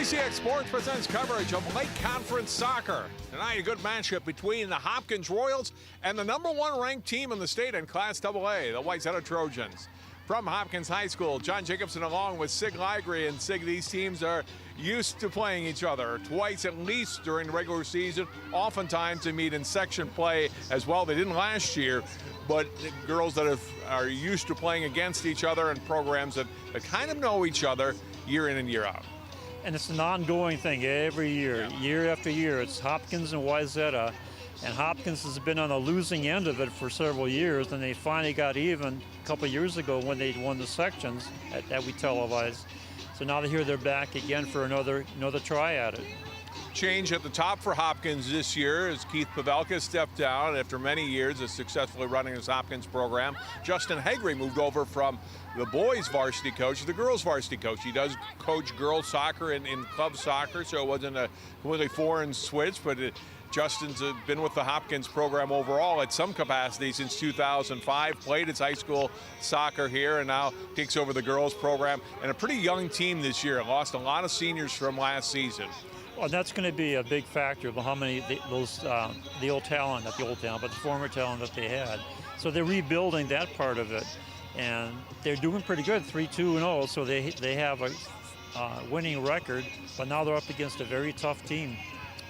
CCX Sports presents coverage of Lake Conference Soccer. Tonight, a good matchup between the Hopkins Royals and the #1 ranked team in the state in Class AA, the Wayzata Trojans. From Hopkins High School, John Jacobson along with Sig Ligry. And Sig, these teams are used to playing each other twice at least during the regular season. Oftentimes they meet in section play as well. They didn't last year, but girls that are used to playing against each other in programs that kind of know each other year in and year out. And it's an ongoing thing every year, year after year. It's Hopkins and Wayzata. And Hopkins has been on the losing end of it for several years, and they finally got even a couple of years ago when they won the sections that we televised. So now they're back again for another try at it. Change at the top for Hopkins this year as Keith Pavelka stepped down after many years of successfully running his Hopkins program. Justin Haggerty moved over from the boys varsity coach to the girls varsity coach. He does coach girls soccer in club soccer, so it wasn't a completely foreign switch, but Justin's been with the Hopkins program overall at some capacity since 2005, played his high school soccer here, and now takes over the girls program. And a pretty young team this year, lost a lot of seniors from last season. Well, that's going to be a big factor of how many the old talent, not the old talent, but the former talent that they had. So they're rebuilding that part of it, and they're doing pretty good, 3-2-0. So they have a winning record, but now they're up against a very tough team.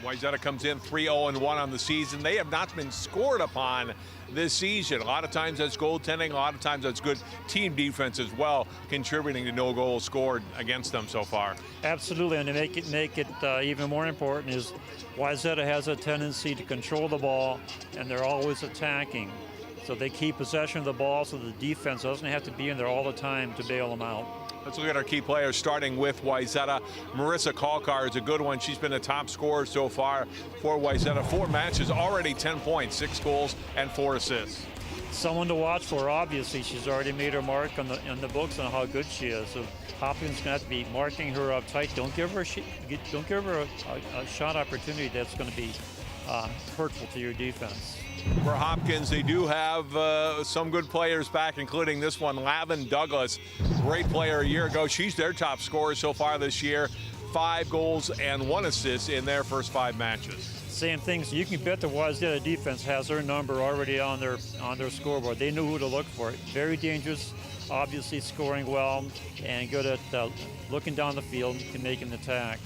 Wayzata comes in 3-0-1 on the season. They have not been scored upon this season. A lot of times that's goaltending, a lot of times that's good team defense as well, contributing to no goals scored against them so far. Absolutely, and to make it even more important is Wayzata has a tendency to control the ball, and they're always attacking. So they keep possession of the ball so the defense doesn't have to be in there all the time to bail them out. Let's look at our key players, starting with Wayzata. Marissa Kalkar is a good one. She's been the top scorer so far for Wayzata. 4 matches, already 10 points, 6 goals, and 4 assists. Someone to watch for, obviously. She's already made her mark on the books on how good she is. So Hopkins going to have to be marking her up tight. Don't give her a shot opportunity that's going to be hurtful to your defense. For Hopkins, they do have some good players back, including this one, Lavin Douglas. Great player a year ago. She's their top scorer so far this year. 5 goals and 1 assist in their first 5 matches. Same thing. So you can bet the Wayzata defense has their number already on their scoreboard. They knew who to look for. Very dangerous, obviously scoring well, and good at looking down the field and making the attack.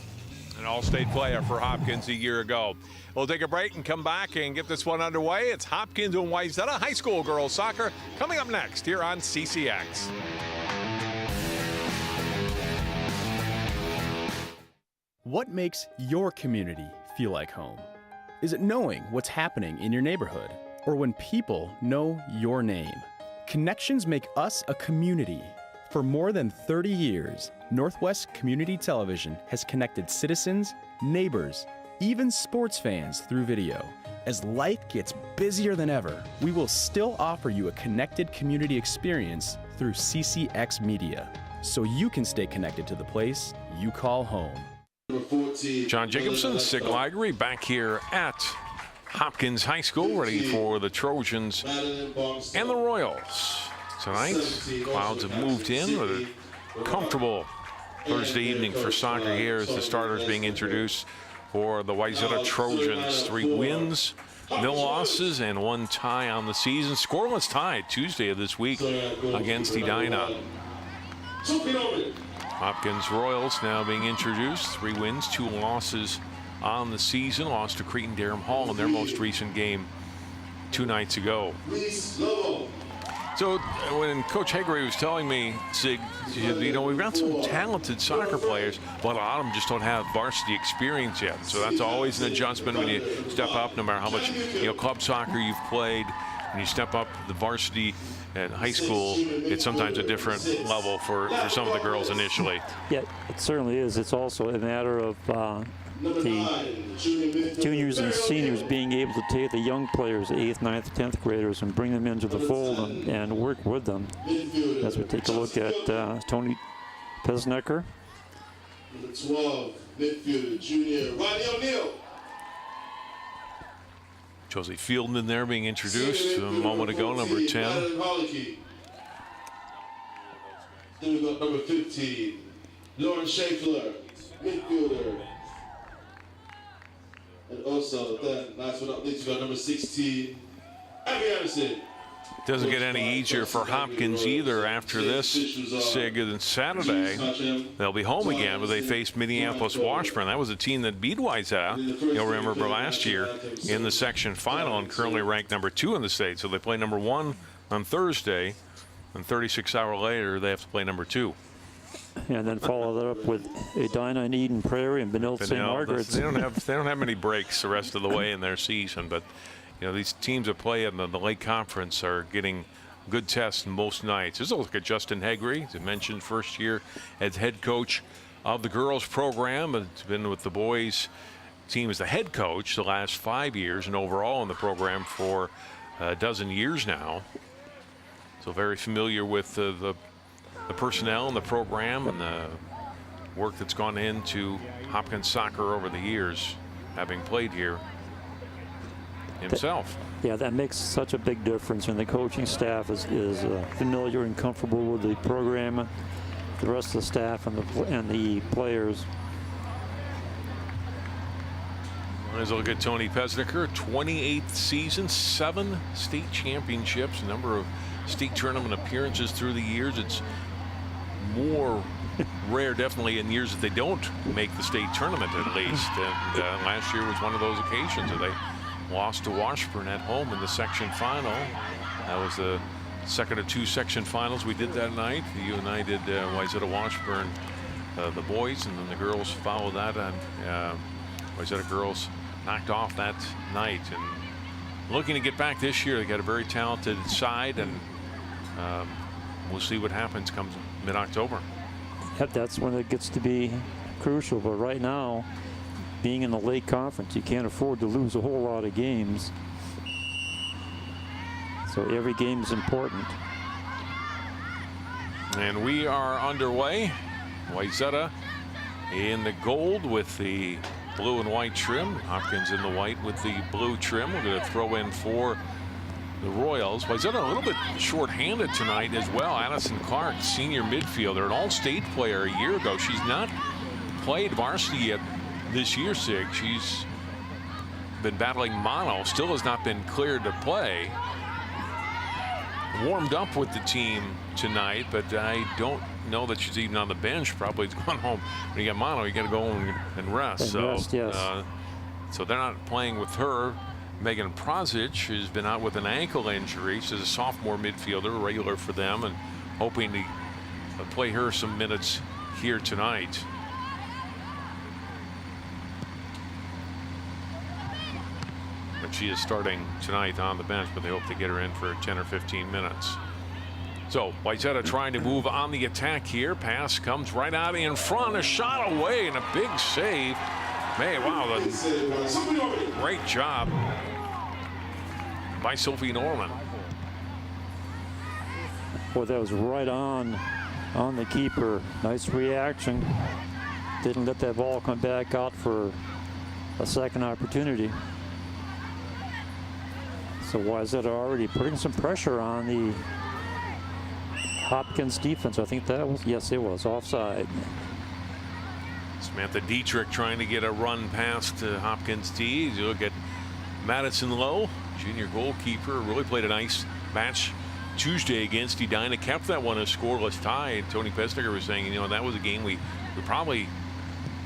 An all-state player for Hopkins a year ago. We'll take a break and come back and get this one underway. It's Hopkins and Wayzata High School girls soccer coming up next here on CCX. What makes your community feel like home? Is it knowing what's happening in your neighborhood, or when people know your name? Connections make us a community. For more than 30 years, Northwest Community Television has connected citizens, neighbors, even sports fans through video. As life gets busier than ever, we will still offer you a connected community experience through CCX Media, so you can stay connected to the place you call home. John Jacobson, Sig Ligry back here at Hopkins High School, ready for the Trojans and the Royals. Tonight, clouds have moved in with a comfortable Thursday evening for soccer here as the starters being introduced for the Wayzata Trojans. 3 wins, no losses, and 1 tie on the season. Scoreless tie Tuesday of this week against Edina. Hopkins Royals now being introduced. 3 wins, 2 losses on the season. Lost to Cretin-Derham Hall in their most recent game 2 nights ago. So when Coach Haggerty was telling me, Sig, you know, we've got some talented soccer players, but a lot of them just don't have varsity experience yet. So that's always an adjustment when you step up, no matter how much club soccer you've played. When you step up the varsity at high school, it's sometimes a different level for some of the girls initially. Yeah, it certainly is. It's also a matter of the juniors and seniors being able to take the young players, the 8th, 9th, 10th graders, and bring them into the fold and work with them. As we take a look at Tony Pesnecker. Number 12, midfielder, junior, Ronnie O'Neill. Josie Fieldman there being introduced a moment ago, number 10. Then we got number 15, Lauren Schaeffler. midfielder. And also, last but not least, we got number 16, Abby Anderson. Doesn't get any easier for Hopkins either after this SIG and Saturday. They'll be home again, but they face Minneapolis Washburn. That was a team that beat Wayzata, you'll remember, last year in the section final and currently ranked number 2 in the state. So they play number 1 on Thursday, and 36 hours later they have to play number 2. And then follow that up with Edina and Eden Prairie and Benilde St. Margaret's. They don't have many breaks the rest of the way in their season, but you know, these teams that play in the Lake Conference are getting good tests most nights. There's a look at Justin Hegre, as I mentioned, first year as head coach of the girls program. It's been with the boys team as the head coach the last 5 years and overall in the program for a dozen years now. So very familiar with the personnel and the program and the work that's gone into Hopkins soccer over the years, having played here himself. Yeah, that makes such a big difference when the coaching staff is familiar and comfortable with the program, the rest of the staff and the players. Let's look at Tony Pesnicker, 28th season, 7 state championships, a number of state tournament appearances through the years. It's more rare definitely in years that they don't make the state tournament at least, and last year was one of those occasions that they lost to Washburn at home in the section final. That was the second of 2 section finals we did that night. You and I did Wayzata Washburn, the boys, and then the girls followed that, and Wayzata girls knocked off that night. And looking to get back this year, they got a very talented side, and we'll see what happens comes mid-October. Yep, that's when it gets to be crucial. But right now, being in the Lake Conference, you can't afford to lose a whole lot of games. So every game is important. And we are underway. Wayzata in the gold with the blue and white trim. Hopkins in the white with the blue trim. We're going to throw in for the Royals. Wayzata a little bit short-handed tonight as well. Addison Clark, senior midfielder, an all-state player a year ago. She's not played varsity yet this year, Sig. She's been battling mono, still has not been cleared to play. Warmed up with the team tonight, but I don't know that she's even on the bench. Probably gone home. When you get mono, you got to go home and rest. So they're not playing with her. Megan Prozic has been out with an ankle injury. She's a sophomore midfielder, regular for them, and hoping to play her some minutes here tonight. But she is starting tonight on the bench, but they hope to get her in for 10 or 15 minutes. So Wayzata trying to move on the attack here. Pass comes right out in front, a shot away, and a big save. Man, wow, great job by Sophie Norman. Well, that was right on the keeper. Nice reaction. Didn't let that ball come back out for a second opportunity. So Wayzata already putting some pressure on the Hopkins defense. I think that was, yes, it was offside. Samantha Dietrich trying to get a run past Hopkins D. You look at Madison Lowe, junior goalkeeper, really played a nice match Tuesday against Edina, kept that one a scoreless tie. And Tony Pesnicker was saying, you know, that was a game we probably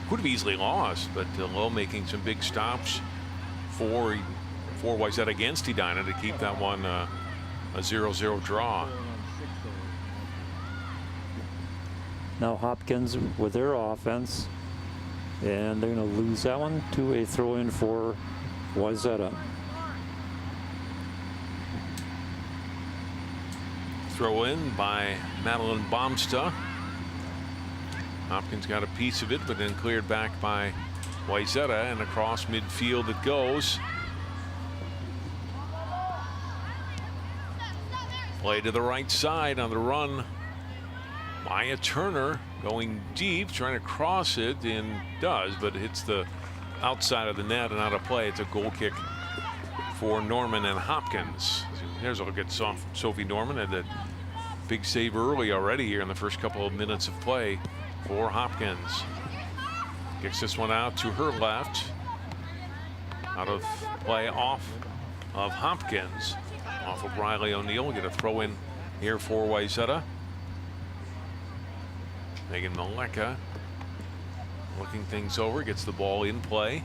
could have easily lost, but Lowe making some big stops for Wayzata against Edina to keep that one a 0-0 draw. Now Hopkins with their offense, and they're going to lose that one to a throw-in for Wayzata. Throw in by Madeline Baumsta. Hopkins got a piece of it, but then cleared back by Wayzata, and across midfield it goes. Play to the right side on the run. Maya Turner going deep, trying to cross it, and does, but hits the outside of the net and out of play. It's a goal kick for Norman and Hopkins. Here's a look at Sophie Norman. Had that big save early already here in the first couple of minutes of play for Hopkins. Kicks this one out to her left. Out of play off of Hopkins. Off of Riley O'Neill. Get a throw in here for Wayzata. Megan Maleka looking things over. Gets the ball in play.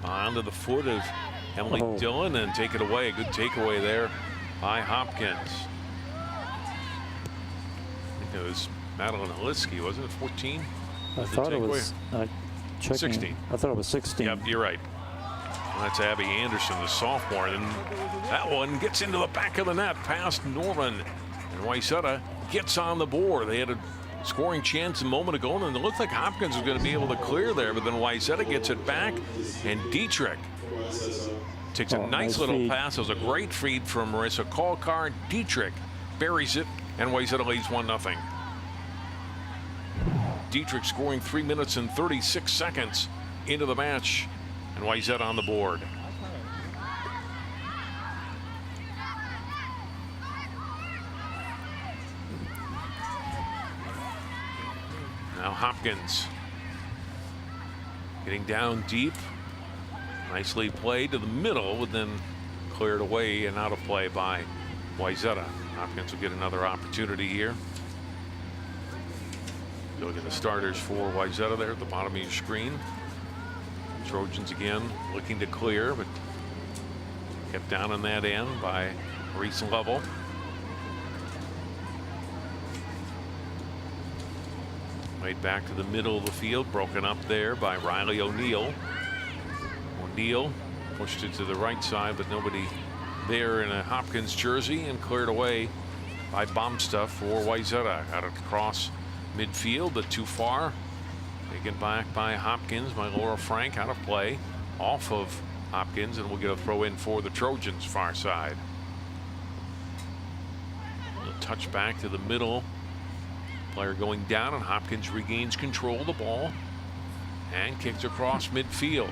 Onto the foot of Emily Dillon and take it away. A good takeaway there by Hopkins. I think it was Madeline Haliski, wasn't it? 14? I thought it was 16. I thought it was 16. Yep, you're right. Well, that's Abby Anderson, the sophomore. And that one gets into the back of the net past Norman. And Wayzata gets on the board. They had a scoring chance a moment ago, and it looked like Hopkins was going to be able to clear there, but then Wayzata gets it back, and Dietrich takes a nice little pass. It was a great feed from Marissa Kalkar. Dietrich buries it, and Wayzata leads 1-0. Dietrich scoring 3 minutes and 36 seconds into the match, and Wayzata on the board. Now Hopkins getting down deep. Nicely played to the middle, but then cleared away and out of play by Wayzata. Hopkins will get another opportunity here. Look at the starters for Wayzata there at the bottom of your screen. Trojans again looking to clear, but kept down on that end by Reese Lovell. Right back to the middle of the field, broken up there by Riley O'Neill. O'Neill pushed it to the right side, but nobody there in a Hopkins jersey, and cleared away by Bombstuff for Wayzata. Out across midfield, but too far. Taken back by Hopkins, by Laura Frank, out of play. Off of Hopkins, and we'll get a throw in for the Trojans far side. A touch back to the middle. Player going down, and Hopkins regains control of the ball and kicks across midfield.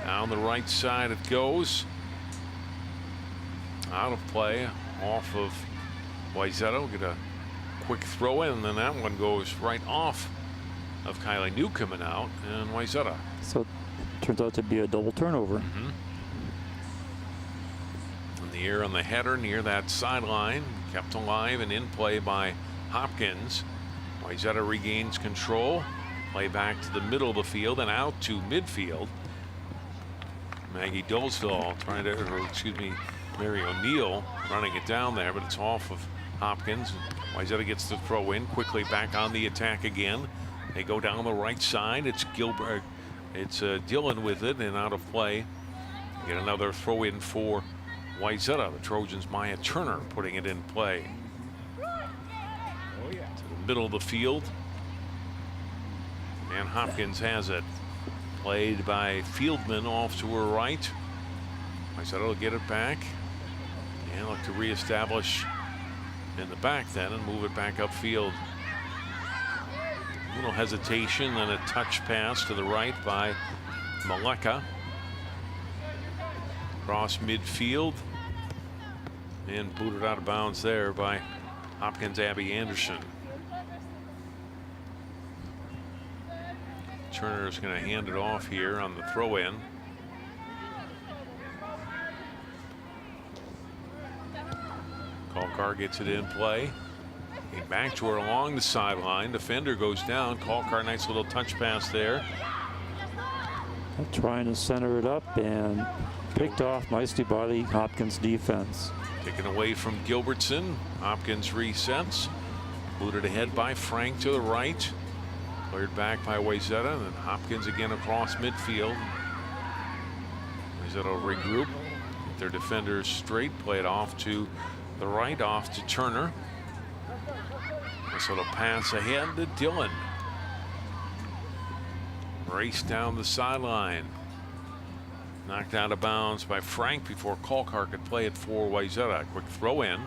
Down the right side it goes. Out of play, off of Wayzata. We'll get a quick throw in, and then that one goes right off of Kylie New coming out, and Wayzata. So it turns out to be a double turnover. In the air on the header near that sideline, kept alive and in play by Hopkins. Wayzata regains control. Play back to the middle of the field and out to midfield. Maggie Dolesville trying to, or excuse me, Mary O'Neill running it down there, but it's off of Hopkins. Wayzata gets the throw in, quickly back on the attack again. They go down the right side. It's Gilbert, it's Dillon with it and out of play. Get another throw in for Wayzata. The Trojans, Maya Turner putting it in play. To the middle of the field. And Hopkins has it. Played by Fieldman off to her right. Wayzata will get it back. And look to reestablish in the back then and move it back upfield. A little hesitation and a touch pass to the right by Maleka. Cross midfield. And booted out of bounds there by Hopkins Abby Anderson. Turner's going to hand it off here on the throw in. Kalkar gets it in play. Back to her along the sideline. Defender goes down. Kalkar, nice little touch pass there. Trying to center it up and picked off nicely by the Hopkins defense. Taken away from Gilbertson. Hopkins resets. Booted ahead by Frank to the right. Cleared back by Wayzata, and then Hopkins again across midfield. Wayzata will regroup. Get their defenders straight. Play it off to the right, off to Turner. This little pass ahead to Dillon. Race down the sideline. Knocked out of bounds by Frank before Kalkar could play it for Wayzata. Quick throw in.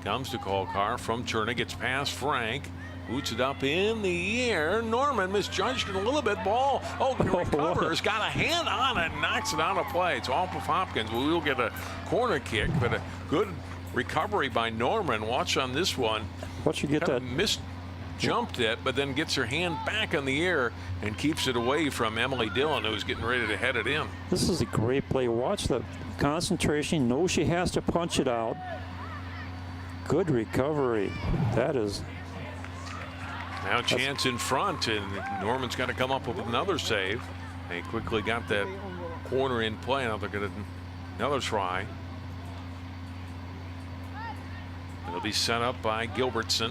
Comes to Kalkar from Turner. Gets past Frank. Boots it up in the air. Norman misjudged it a little bit. Ball. Oh, recovers. Got a hand on it. Knocks it out of play. It's off of Hopkins. We will get a corner kick, but a good recovery by Norman. Watch on this one. What you get that? jumped it, but then gets her hand back in the air and keeps it away from Emily Dillon, who's getting ready to head it in. This is a great play. Watch the concentration. Knows she has to punch it out. Good recovery. That is. Now chance in front, and Norman's got to come up with another save. They quickly got that corner in play. Now they're going to another try. It'll be set up by Gilbertson.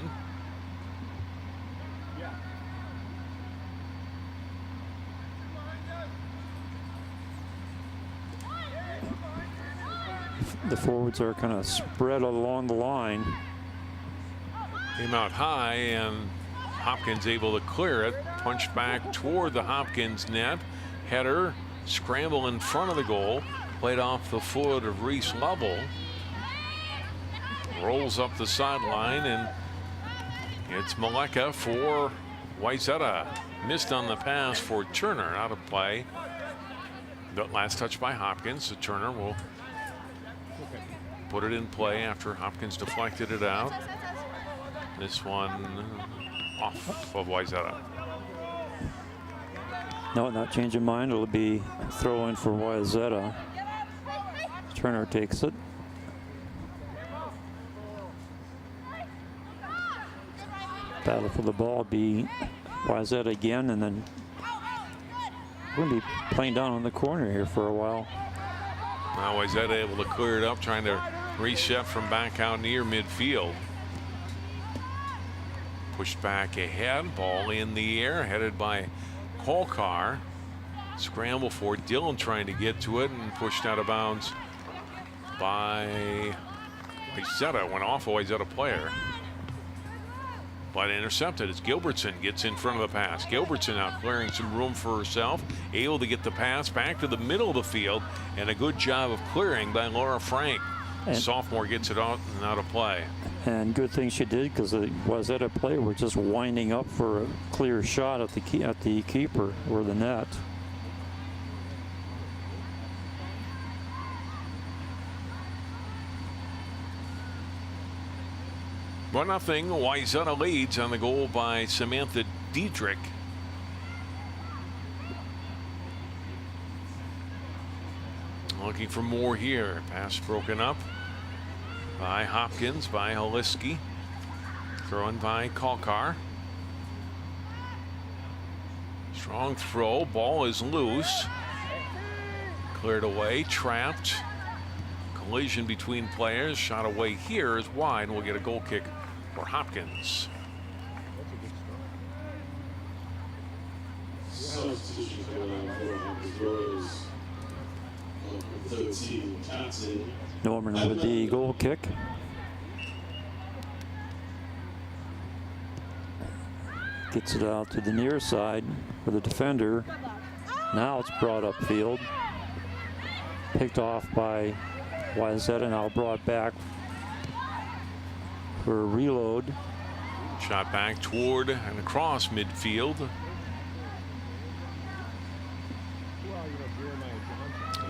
The forwards are kind of spread along the line. Came out high, and Hopkins able to clear it. Punched back toward the Hopkins net. Header, scramble in front of the goal. Played off the foot of Reese Lovell. Rolls up the sideline, and it's Maleka for Wayzata. Missed on the pass for Turner, out of play. The last touch by Hopkins, so Turner will put it in play after Hopkins deflected it out. This one off of Wayzata. No, not changing mind. It'll be a throw in for Wayzata. Turner takes it. Battle for the ball be Wayzata again, and then we're going to be playing down on the corner here for a while. Now Wayzata able to clear it up, trying to reset from back out near midfield. Pushed back ahead, ball in the air, headed by Kolkar. Scramble for Dillon, trying to get to it, and pushed out of bounds by Wayzata. Went off a Wayzata player, but intercepted as Gilbertson gets in front of the pass. Gilbertson out clearing some room for herself, able to get the pass back to the middle of the field, and a good job of clearing by Laura Frank. And sophomore gets it out and out of play. And good thing she did, because the Wayzata player were just winding up for a clear shot at the keeper or the net. One nothing. Wayzata leads on the goal by Samantha Diedrich. Looking for more here. Pass broken up by Hopkins, by Holiski. Thrown by Kolkar. Strong throw. Ball is loose. Cleared away. Trapped. Collision between players. Shot away here is wide. We'll get a goal kick for Hopkins. Substitution coming out for Hopkins Rose. 13, Captain. Norman with the goal kick. Gets it out to the near side for the defender. Now it's brought upfield. Picked off by Wayzata, now brought back for a reload. Shot back toward and across midfield.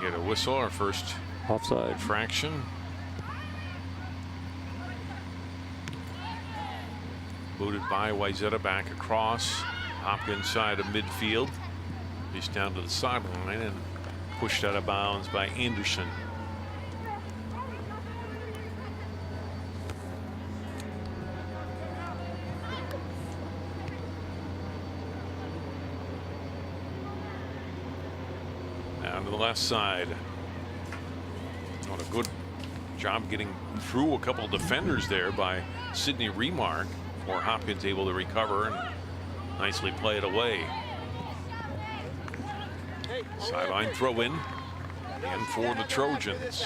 Get a whistle, our first Offside. infraction. Booted by Wayzata back across. Hopkins side of midfield. He's down to the sideline and pushed out of bounds by Anderson. Down to the left side. What a good job getting through a couple of defenders there by Sydney Remark, or Hopkins able to recover and nicely play it away. Sideline throw in and for the Trojans.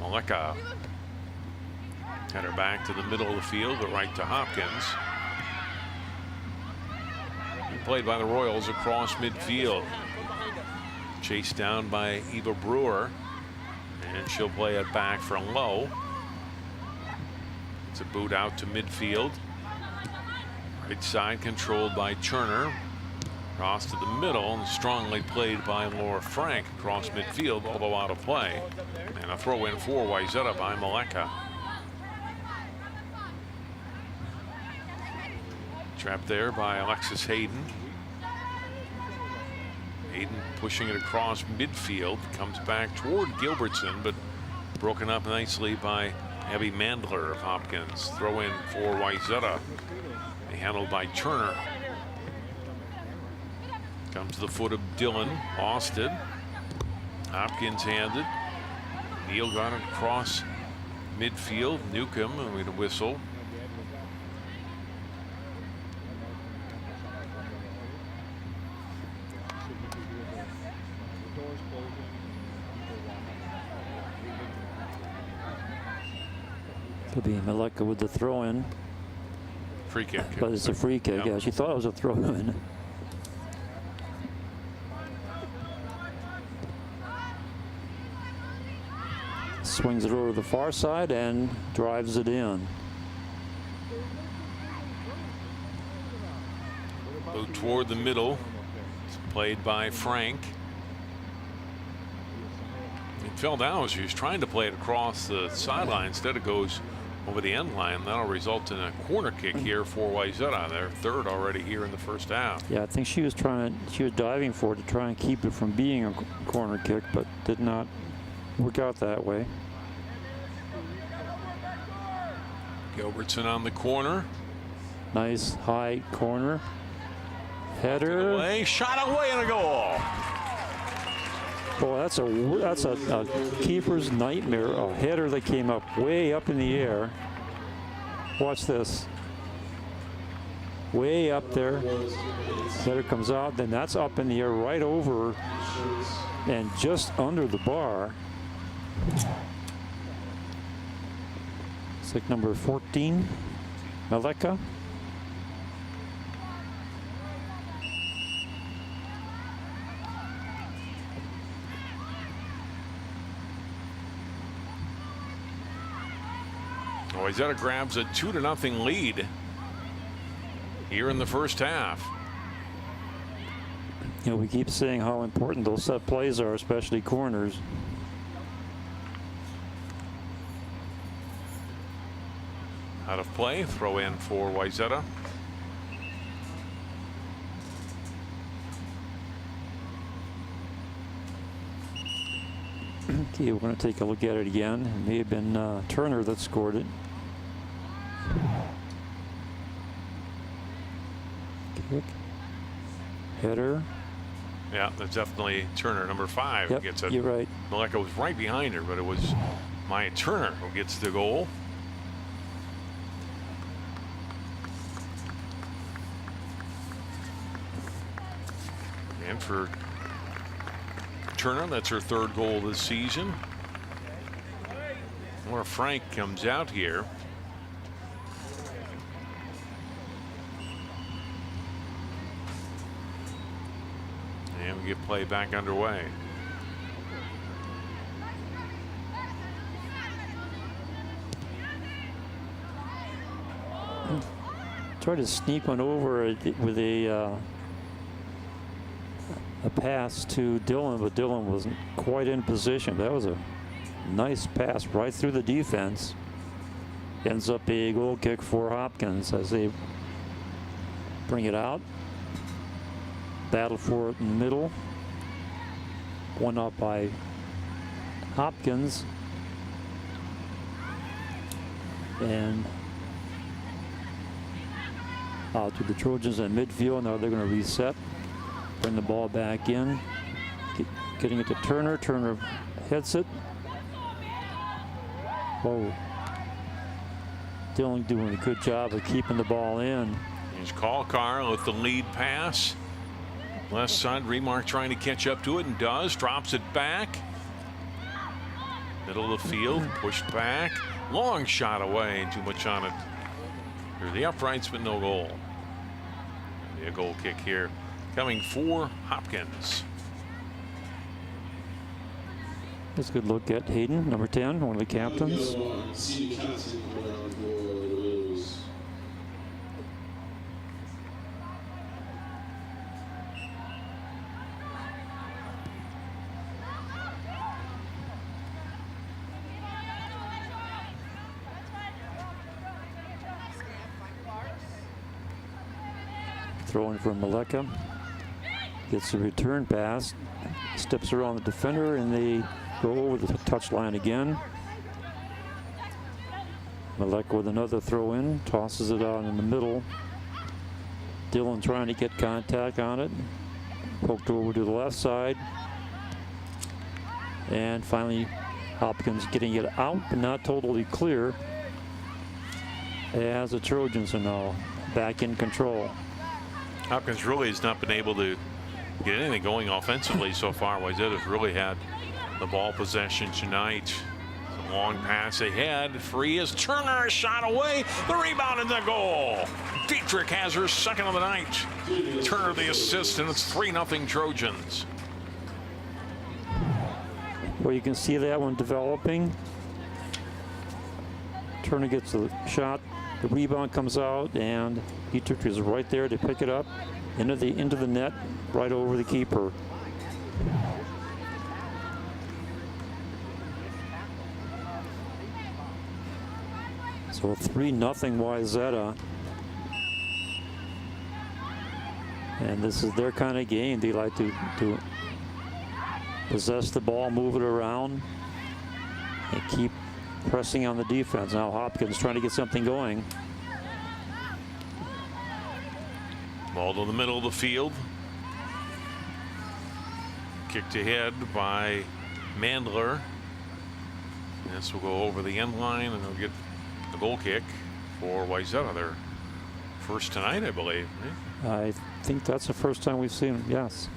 Maleka had her back to the middle of the field, but right to Hopkins. Played by the Royals across midfield. Chased down by Eva Brewer, and she'll play it back from low. It's a boot out to midfield. Right side controlled by Turner. Cross to the middle and strongly played by Laura Frank across midfield, although out of play. And a throw in for Wayzata by Maleka. Trapped there by Alexis Hayden. Hayden pushing it across midfield. Comes back toward Gilbertson, but broken up nicely by Abby Mandler of Hopkins. Throw in for Wayzata. Handled by Turner. Comes to the foot of Dillon. Austin. Hopkins handed. Neal got it across midfield. Newcomb with a whistle. Could be Maleka with the throw in. Free kick. But it's a free kick. Yep. Yeah, she thought it was a throw in. Swings it over to the far side and drives it in. Go toward the middle. It's played by Frank. It fell down as he was trying to play it across the sideline. Instead, it goes over the end line. That'll result in a corner kick here for Wayzata. Their third already here in the first half. Yeah, I think she was diving for it to try and keep it from being a corner kick, but did not work out that way. Gilbertson on the corner. Nice high corner. Header. Away, shot away, and a goal. Boy, that's a keeper's nightmare. A header that came up way up in the air. Watch this. Way up there. Header comes out, then that's up in the air right over and just under the bar. It's like number 14, Maleka. Wayzata grabs a 2-0 lead here in the first half. You know, we keep saying how important those set plays are, especially corners. Out of play, throw in for Wayzata. Okay, we're going to take a look at it again. It may have been Turner that scored it. Kick. Header. Yeah, that's definitely Turner, number 5. Yep, Gets it. you're right. Maleka was right behind her, but it was Maya Turner who gets the goal. And for Turner, that's her 3rd goal this season. Laura Frank comes out here. And we get play back underway. Tried to sneak one over with a pass to Dillon, but Dillon wasn't quite in position. That was a nice pass right through the defense. Ends up a goal kick for Hopkins as they bring it out. Battle for it in the middle. One up by Hopkins. And out to the Trojans in midfield. Now they're going to reset. Bring the ball back in. Getting it to Turner. Turner hits it. Whoa. Dillon doing a good job of keeping the ball in. Here's Kalkar with the lead pass. Left side, Remark trying to catch up to it and does. Drops it back. Middle of the field, pushed back. Long shot away, too much on it. Through the uprights, but no goal. A goal kick here coming for Hopkins. Let's a good look at Hayden, number 10, one of the captains. Throwing for Maleka. Gets the return pass. Steps around the defender, and they go over the touchline again. Maleka with another throw in. Tosses it out in the middle. Dillon trying to get contact on it. Poked over to the left side. And finally, Hopkins getting it out, but not totally clear. As the Trojans are now back in control. Hopkins really has not been able to get anything going offensively so far. Wayzata's really had the ball possession tonight. It's a long pass ahead. Free is Turner, a shot away. The rebound and the goal. Dietrich has her second of the night. Turner the assist, and it's 3-0 Trojans. Well, you can see that one developing. Turner gets the shot. The rebound comes out, and Dietrich is right there to pick it up into the net, right over the keeper. So 3-0 Wayzata. And this is their kind of game. They like to possess the ball, move it around, and keep pressing on the defense. Now Hopkins trying to get something going. Ball to the middle of the field. Kicked ahead by Mandler. This will go over the end line, and they'll get the goal kick for Wayzata. Their first tonight, I believe. I think that's the first time we've seen him, yes.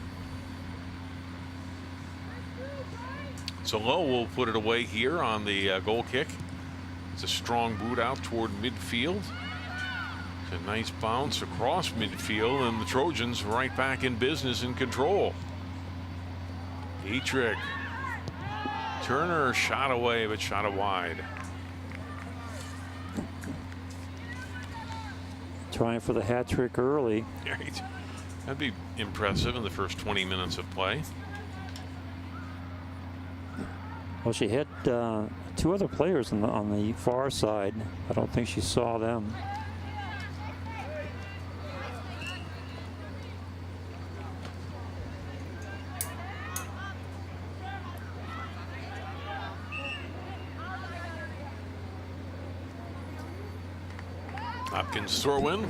So Lowe will put it away here on the goal kick. It's a strong boot out toward midfield. It's a nice bounce across midfield, and the Trojans right back in business and control. Dietrich. Turner shot away, but shot it wide. Trying for the hat trick early. Right. That'd be impressive in the first 20 minutes of play. Well, she hit two other players on the far side. I don't think she saw them. Hopkins throw in.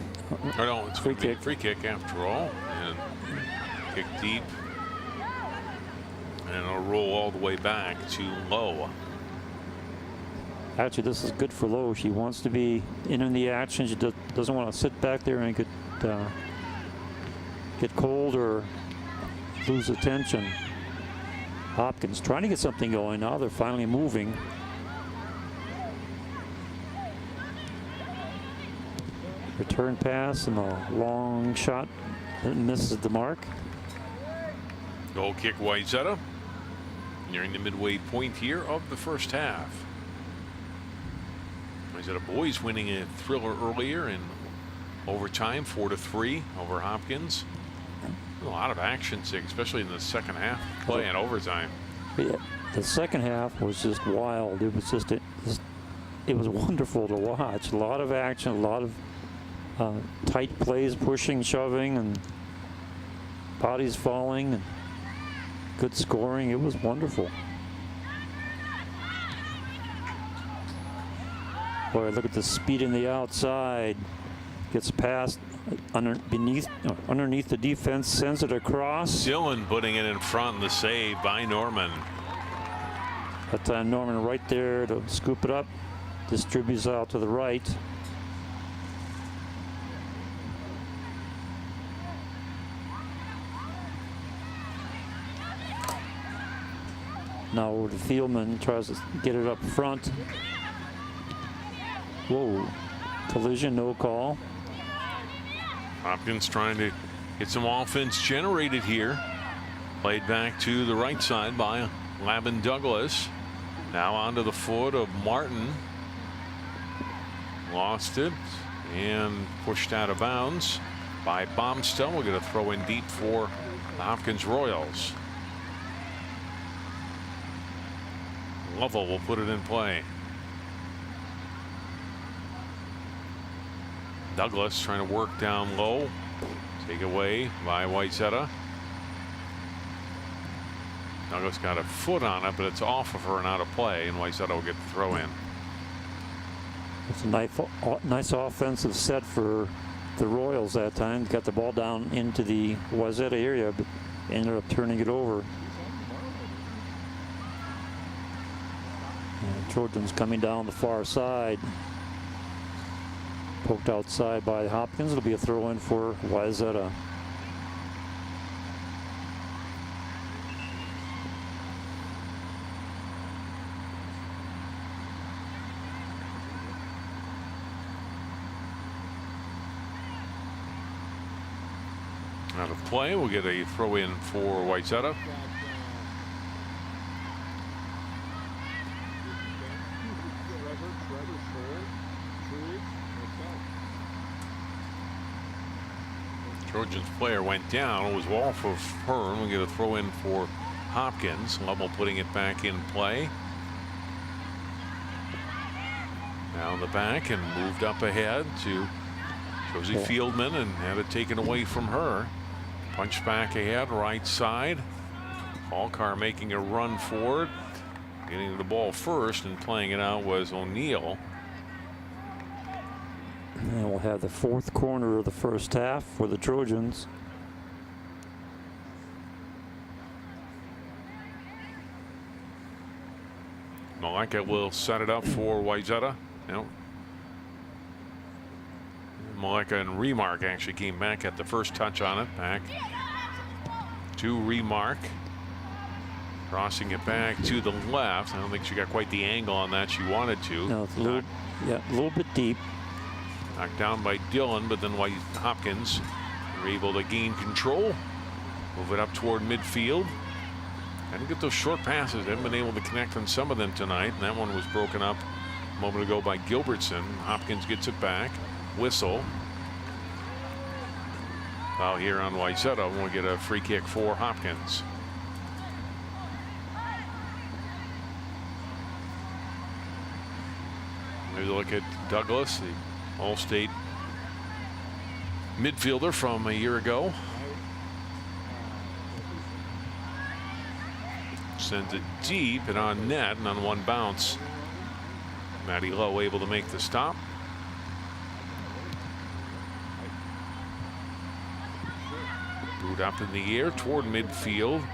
Or no, it's Free kick. Free kick after all. And kick deep. And it'll roll all the way back to Lowe. Actually, this is good for Lowe. She wants to be in the action. She doesn't want to sit back there and get cold or lose attention. Hopkins trying to get something going. Now they're finally moving. Return pass and a long shot that misses the mark. Goal kick Wayzata. Nearing the midway point here of the first half. Wayzata boys winning a thriller earlier in overtime, 4-3 over Hopkins. A lot of action, especially in the second half play and overtime. Yeah, the second half was just wild. It was it was wonderful to watch. A lot of action, a lot of tight plays, pushing, shoving, and bodies falling, and good scoring. It was wonderful. Boy, look at the speed in the outside. Gets past underneath the defense, sends it across. Dillon putting it in front, and the save by Norman. That time Norman right there to scoop it up. Distributes out to the right. Now over to Fieldman, tries to get it up front. Whoa, collision, no call. Hopkins trying to get some offense generated here. Played back to the right side by Lavin Douglas. Now onto the foot of Martin. Lost it and pushed out of bounds by Bombstell. We'll get a throw in deep for the Hopkins Royals. Lovell will put it in play. Douglas trying to work down low. Take away by Wayzata. Douglas got a foot on it, but it's off of her and out of play, and Wayzata will get the throw in. It's a nice offensive set for the Royals that time. Got the ball down into the Wayzata area, but ended up turning it over. And Trojans coming down the far side. Poked outside by Hopkins. It'll be a throw in for Wayzata. Out of play, we'll get a throw in for Wayzata. Trojans player went down. It was off of her, and we get a throw in for Hopkins. Lovell putting it back in play. Down the back and moved up ahead to Josie Fieldman and had it taken away from her. Punch back ahead, right side. Hallcar making a run for it. Getting the ball first and playing it out was O'Neill. And we'll have the fourth corner of the first half for the Trojans. Maleka will set it up for Wayzata. No. Maleka and Remark actually came back at the first touch on it. Back to Remark. Crossing it back to the left. I don't think she got quite the angle on that she wanted to. No, it's a little bit deep. Knocked down by Dillon, but then Hopkins were able to gain control. Move it up toward midfield. And get those short passes. They haven't been able to connect on some of them tonight. And that one was broken up a moment ago by Gilbertson. Hopkins gets it back. Whistle. Foul here on Wayzata. We'll get a free kick for Hopkins. Here's a look at Douglas, the All-State midfielder from a year ago. Sends it deep and on net and on one bounce. Maddie Lowe able to make the stop. Boot up in the air toward midfield.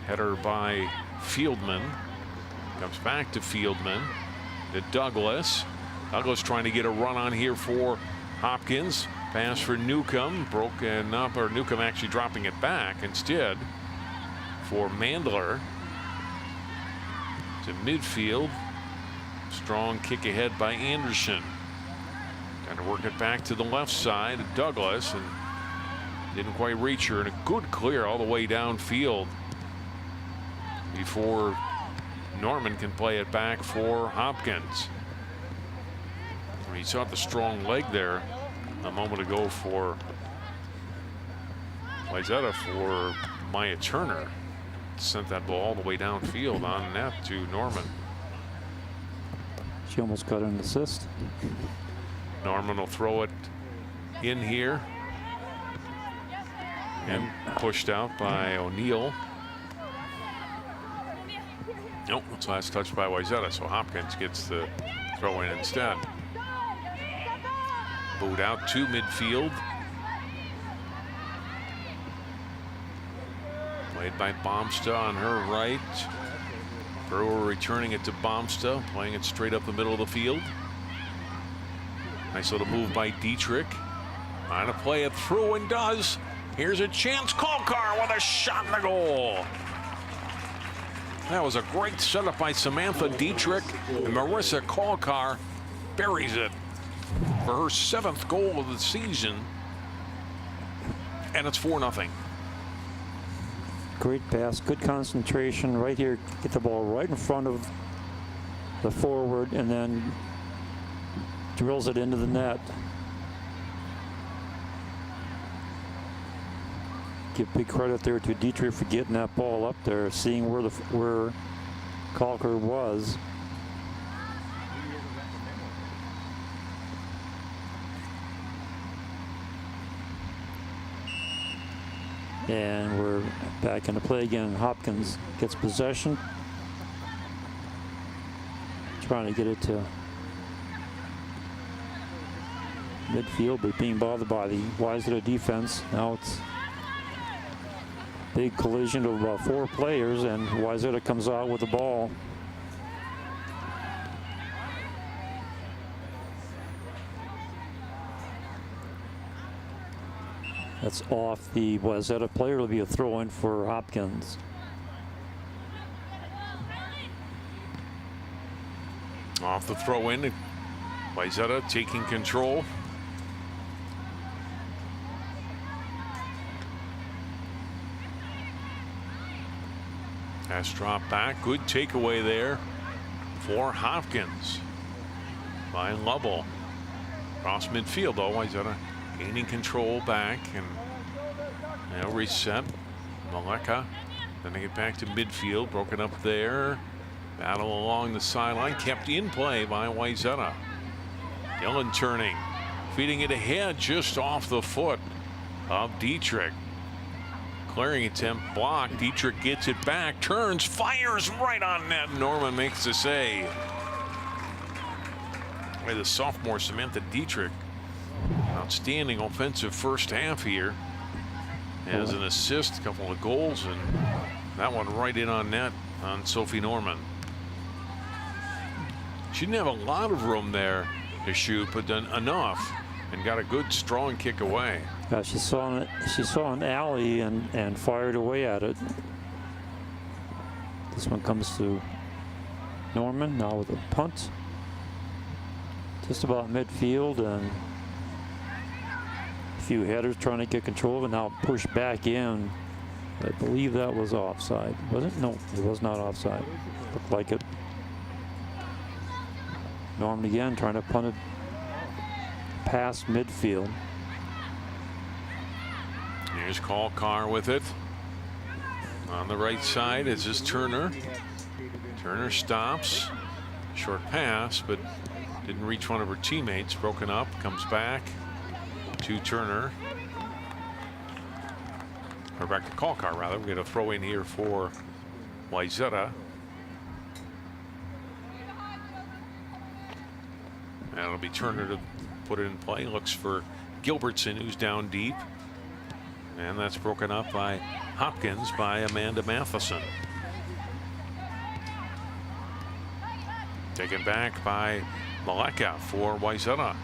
Header by Fieldman. Comes back to Fieldman. To Douglas. Douglas trying to get a run on here for Hopkins. Pass for Newcomb. Broken up, or Newcomb actually dropping it back instead for Mandler. To midfield. Strong kick ahead by Anderson. Trying to work it back to the left side. Douglas, and didn't quite reach her. And a good clear all the way downfield before Norman can play it back for Hopkins. He saw the strong leg there a moment ago for Wayzata for Maya Turner. Sent that ball all the way downfield on net to Norman. She almost got an assist. Norman will throw it in here. And pushed out by O'Neill. Nope, it's last touched by Wayzata, so Hopkins gets the throw in instead. Boot out to midfield. Played by Bombsta on her right. Brewer returning it to Bombsta, playing it straight up the middle of the field. Nice little move by Dietrich. Trying to play it through and does. Here's a chance. Kalkar with a shot in the goal. That was a great setup by Samantha Dietrich, and Marissa Kalkar buries it for her 7th goal of the season, and it's 4-0. Great pass, good concentration right here. Get the ball right in front of the forward and then drills it into the net. Give big credit there to Dietrich for getting that ball up there, seeing where Kalkar was. And we're back into play again. Hopkins gets possession. Trying to get it to midfield, but being bothered by the Wayzata defense. Now it's big collision of about 4 players, and Wayzata comes out with the ball. That's off the Wayzata player. It'll be a throw-in for Hopkins. Off the throw-in, Wayzata taking control. Pass drop back. Good takeaway there for Hopkins by Lovell. Cross midfield, though. Wayzata gaining control back, and now reset. Maleka. Then they get back to midfield. Broken up there. Battle along the sideline. Kept in play by Wayzata. Dillon turning. Feeding it ahead just off the foot of Dietrich. Clearing attempt blocked. Dietrich gets it back, turns, fires right on net. Norman makes the save. By the sophomore Samantha Dietrich. Outstanding offensive first half here. Has an assist, a couple of goals, and that one right in on net on Sophie Norman. She didn't have a lot of room there to shoot, but done enough and got a good strong kick away. She saw an alley and fired away at it. This one comes to Norman now with a punt. Just about midfield, and a few headers trying to get control of it. Now pushed back in. I believe that was offside. Was it? No, it was not offside. Looked like it. Norman again trying to punt it past midfield. Here's Kalkar with it. On the right side is this Turner. Turner stops. Short pass, but didn't reach one of her teammates. Broken up. Comes back to Turner. Or back to Kalkar, rather. We're going to throw in here for Wayzata. And it'll be Turner to put it in play. Looks for Gilbertson, who's down deep. And that's broken up by Hopkins by Amanda Matheson. Taken back by Maleka for Wayzata.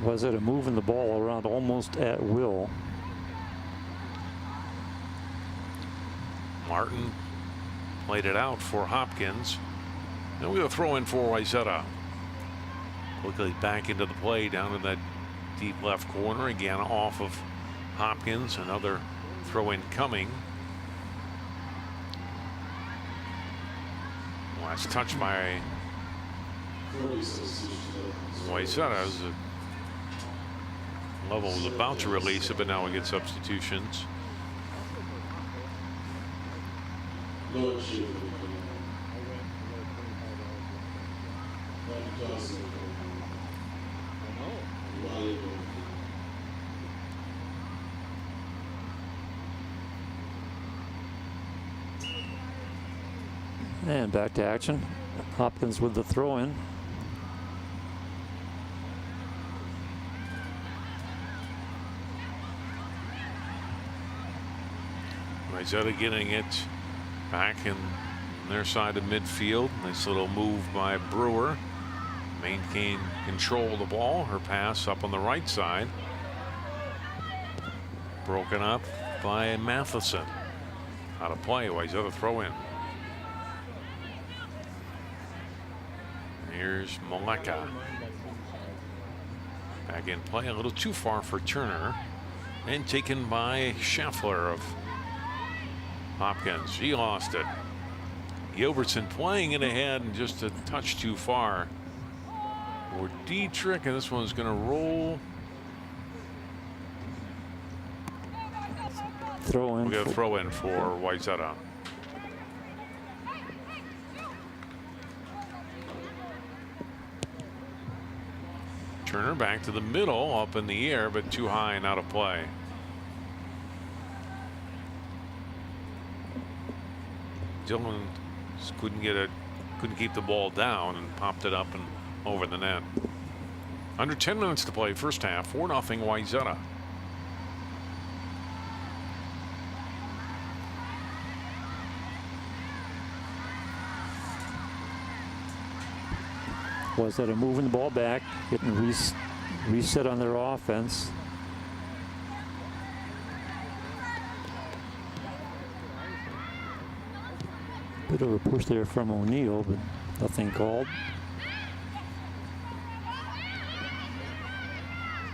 Wayzata moving the ball around almost at will. Martin played it out for Hopkins. And we'll throw in for Wayzata. Quickly back into the play down in that deep left corner. Again off of Hopkins. Another throw in coming. Last touch by Wayzata. As Lovell was about to release it, but now we get substitutions. And back to action. Hopkins with the throw in. Wayzata getting it back in their side of midfield. Nice little move by Brewer. Maintain control of the ball. Her pass up on the right side. Broken up by Matheson. Out of play. Wayzata throw in. Here's Maleka. Back in play, a little too far for Turner. And taken by Scheffler of Hopkins. She lost it. Gilbertson playing it ahead and just a touch too far for Dietrich. And this one's going to roll. Throw in. We're going to throw in for Wayzata. Turner back to the middle, up in the air, but too high and out of play. Dillon just couldn't keep the ball down and popped it up and over the net. Under 10 minutes to play, first half, 4-0 Wayzata. Wayzata moving the ball back, getting reset on their offense. Bit of a push there from O'Neill, but nothing called.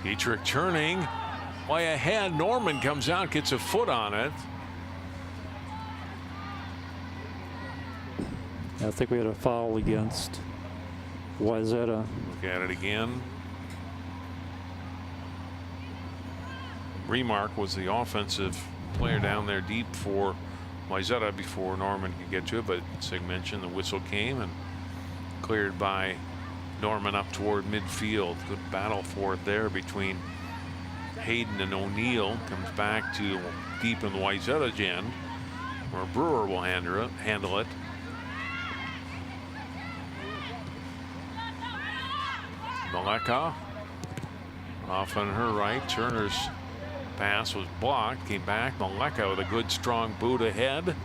Dietrich turning way ahead. Norman comes out, gets a foot on it. I think we had a foul against Wayzata. Look at it again. Remark was the offensive player down there deep for Wayzata before Norman could get to it, but Sig mentioned the whistle came and cleared by Norman up toward midfield. Good battle for it there between Hayden and O'Neill. Comes back to deep in the Wayzata end, where Brewer will handle it. Maleka off on her right. Turner's pass was blocked. Came back. Maleka with a good strong boot ahead.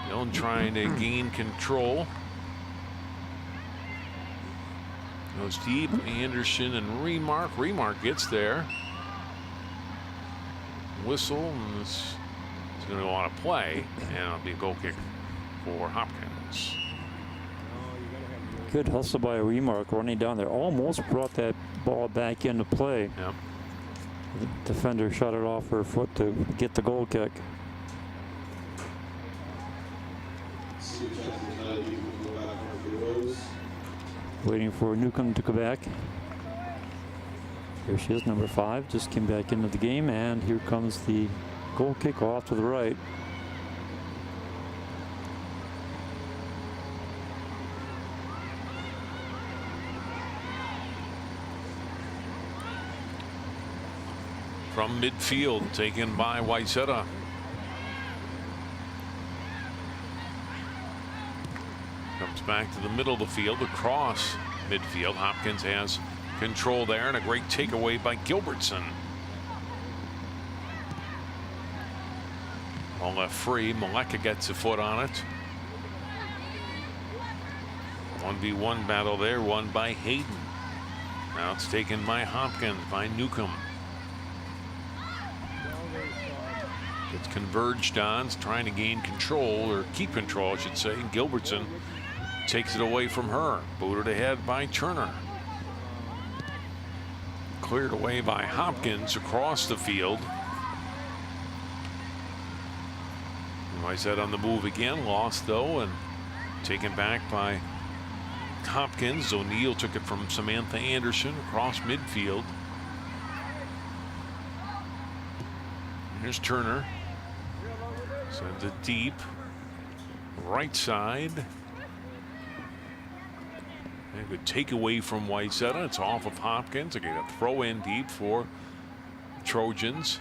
Dillon trying to gain control. Goes deep. Anderson and Remark. Remark gets there. Whistle, and it's going to go on a play, and it'll be a goal kick for Hopkins. Good hustle by a Remark running down there. Almost brought that ball back into play. Yep. The defender shot it off her foot to get the goal kick. Waiting for Newcomb to come back. Here she is, number 5. Just came back into the game, and here comes the goal kick off to the right. From midfield, taken by Wayzata. Comes back to the middle of the field, across midfield. Hopkins has control there, and a great takeaway by Gilbertson. All left free. Maleka gets a foot on it. 1v1 battle there, won by Hayden. Now it's taken by Hopkins, by Newcomb. It's converged on, it's trying to gain control, or keep control, I should say. Gilbertson takes it away from her. Booted ahead by Turner. Cleared away by Hopkins across the field. Wayzata on the move again, lost though, and taken back by Hopkins. O'Neill took it from Samantha Anderson across midfield. Here's Turner. Sends it deep. Right side. And a good takeaway from Wayzata. It's off of Hopkins. Again, a throw in deep for Trojans.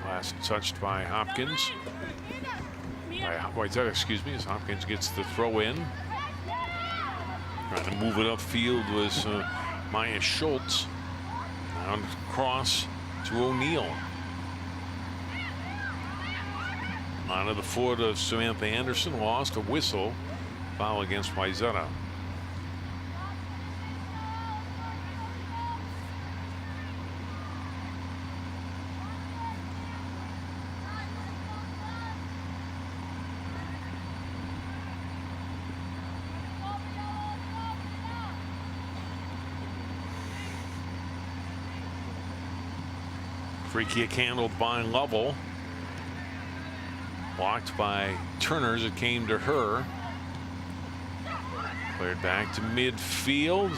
Last touched by Hopkins. By Wayzata, excuse me, as Hopkins gets the throw in. Trying to move it upfield was Maya Schultz. Down cross to O'Neill. Onto the foot of Samantha Anderson, lost a whistle. Foul against Wayzata. Free kick handled by Lovell. Blocked by Turner as it came to her. Cleared back to midfield.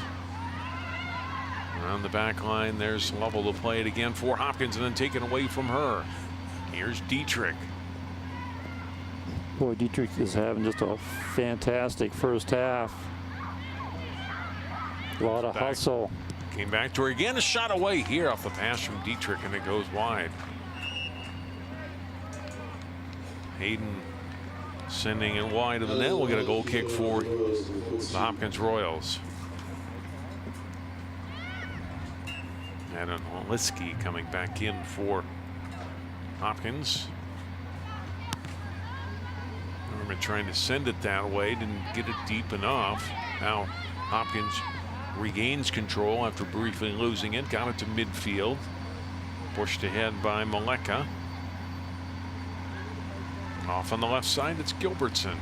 Around the back line, there's Lovell to play it again for Hopkins, and then taken away from her. Here's Dietrich. Boy, Dietrich is having just a fantastic first half. A lot of hustle. Came back to her again. A shot away here off the pass from Dietrich, and it goes wide. Hayden sending it wide of the net. We'll get a goal kick for the Hopkins Royals. Adam Liski coming back in for Hopkins. Norman trying to send it that way, didn't get it deep enough. Now Hopkins regains control after briefly losing it, got it to midfield. Pushed ahead by Maleka. Off on the left side, it's Gilbertson.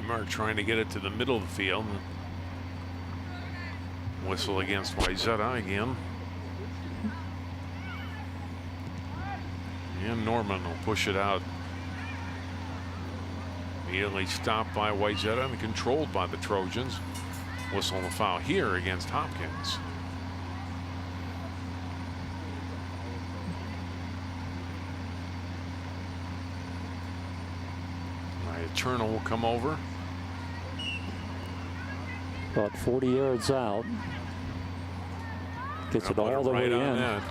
Mark trying to get it to the middle of the field. Whistle against Wayzata again. And Norman will push it out. Immediately stopped by Wayzata and controlled by the Trojans. Whistle on the foul here against Hopkins. Turner will come over. About 40 yards out. Gets it all the way in. Yep.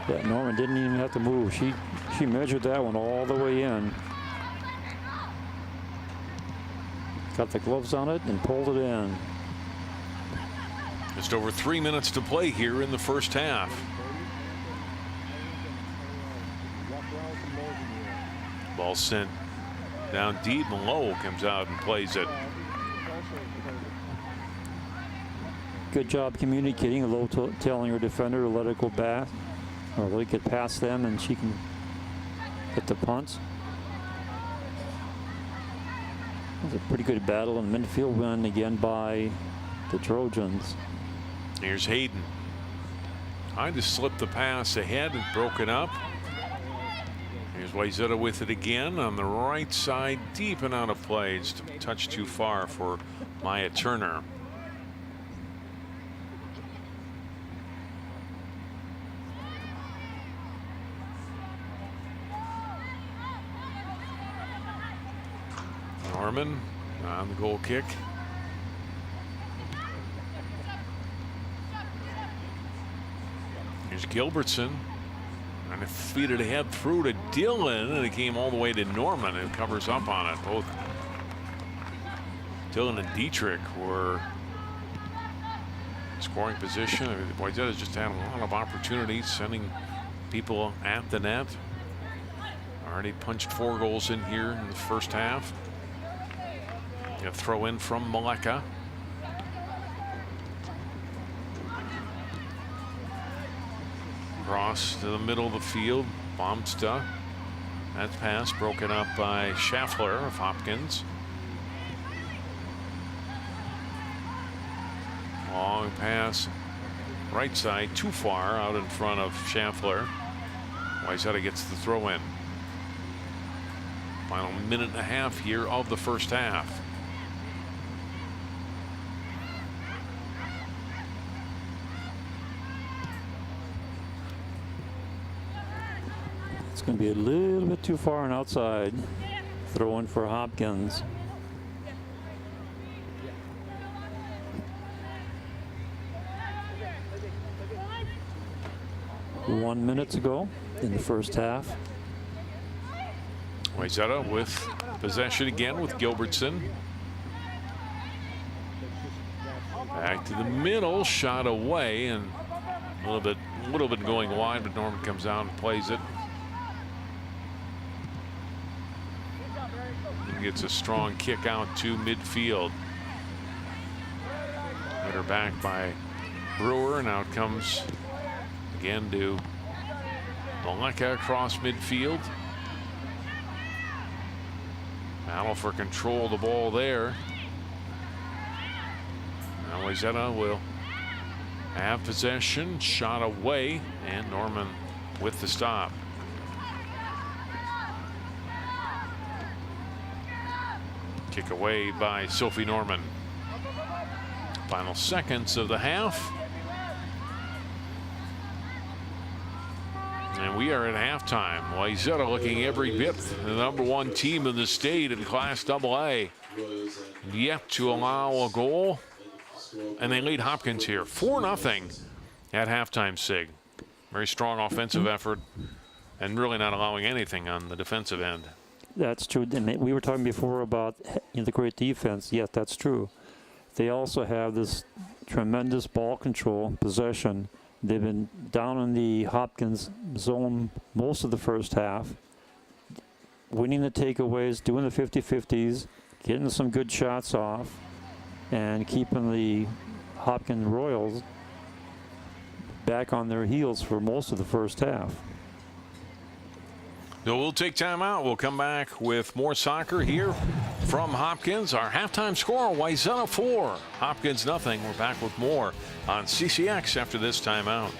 Yeah, Norman didn't even have to move. She measured that one all the way in. Got the gloves on it and pulled it in. Just over 3 minutes to play here in the first half. Ball sent down deep, and Lowell comes out and plays it. Good job communicating. Low telling her defender to let it go back, or let it get past them, and she can get the punts. It was a pretty good battle in midfield, win again by the Trojans. Here's Hayden. Trying to slip the pass ahead and broken up. Here's Wayzata with it again on the right side, deep and out of play. Just a touch too far for Maya Turner. Norman on the goal kick. Here's Gilbertson. Trying to feed it ahead through to Dillon, and it came all the way to Norman, and covers up on it. Both Dillon and Dietrich were scoring position. I mean, Wayzata's just had a lot of opportunities, sending people at the net. Already punched 4 goals in here in the first half. A throw in from Maleka. Cross to the middle of the field. Bombsta. That pass broken up by Schaffler of Hopkins. Long pass. Right side, too far out in front of Schaffler. Wayzata gets the throw in. Final minute and a half here of the first half. It's going to be a little bit too far on outside. Throw in for Hopkins. One minute to go in the first half. Wayzata with possession again with Gilbertson. Back to the middle, shot away, and a little bit going wide, but Norman comes out and plays it. He gets a strong kick out to midfield. Header back by Brewer, and out comes again to Maleka across midfield. Battle for control of the ball there. Now Wayzata will have possession, shot away, and Norman with the stop. Kick away by Sophie Norman. Final seconds of the half. And we are at halftime. Wayzata looking every bit the #1 team in the state in Class AA. Yet to allow a goal. And they lead Hopkins here 4-0 at halftime, Sig. Very strong offensive effort and really not allowing anything on the defensive end. That's true. And we were talking before about the great defense. Yes, that's true. They also have this tremendous ball control, possession. They've been down in the Hopkins zone most of the first half, winning the takeaways, doing the 50-50s, getting some good shots off, and keeping the Hopkins Royals back on their heels for most of the first half. So we'll take time out. We'll come back with more soccer here from Hopkins. Our halftime score, Wayzata 4, Hopkins nothing. We're back with more on CCX after this timeout.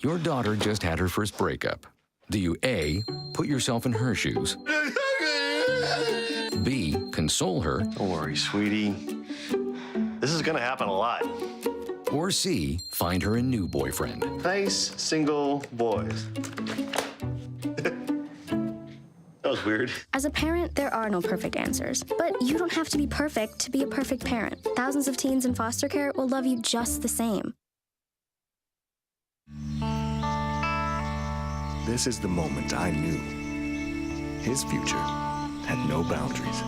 Your daughter just had her first breakup. Do you A, put yourself in her shoes? B, console her? Don't worry, sweetie. This is gonna happen a lot. Or C, find her a new boyfriend? Nice, single boys. That was weird. As a parent, there are no perfect answers. But you don't have to be perfect to be a perfect parent. Thousands of teens in foster care will love you just the same. This is the moment I knew his future had no boundaries.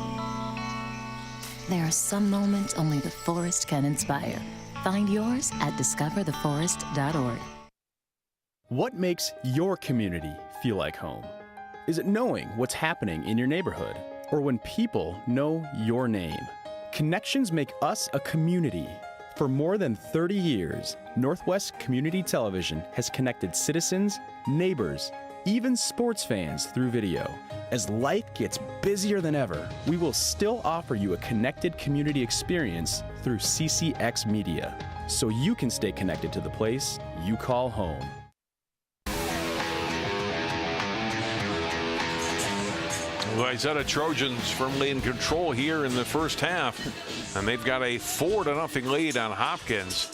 There are some moments only the forest can inspire. Find yours at discovertheforest.org. What makes your community feel like home? Is it knowing what's happening in your neighborhood? Or when people know your name? Connections make us a community. For more than 30 years, Northwest Community Television has connected citizens, neighbors, even sports fans through video. As life gets busier than ever, we will still offer you a connected community experience through CCX Media, so you can stay connected to the place you call home. Wayzata Trojans firmly in control here in the first half, and they've got a 4-0 lead on Hopkins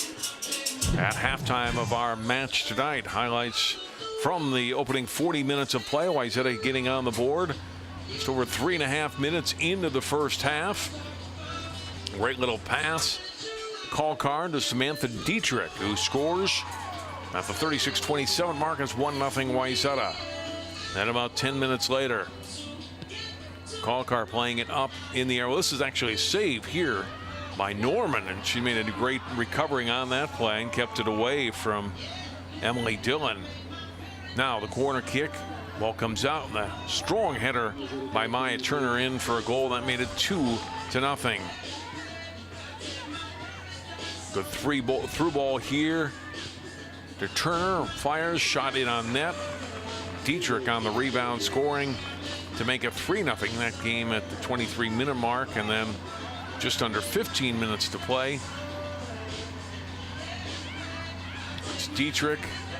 at halftime of our match tonight. Highlights from the opening 40 minutes of play. Wayzata getting on the board just over 3.5 minutes into the first half. Great little pass, call card to Samantha Dietrich, who scores at the 36-27 mark. It's 1-0 Wayzata. Then about 10 minutes later, Kalkar playing it up in the air. Well, this is actually a save here by Norman, and she made a great recovering on that play and kept it away from Emily Dillon. Now the corner kick, ball comes out, and a strong header by Maya Turner in for a goal that made it 2-0. Good through ball here to Turner, fires, shot in on net. Dietrich on the rebound, scoring to make it 3-0 that game at the 23-minute mark, and then just under 15 minutes to play. It's Dietrich,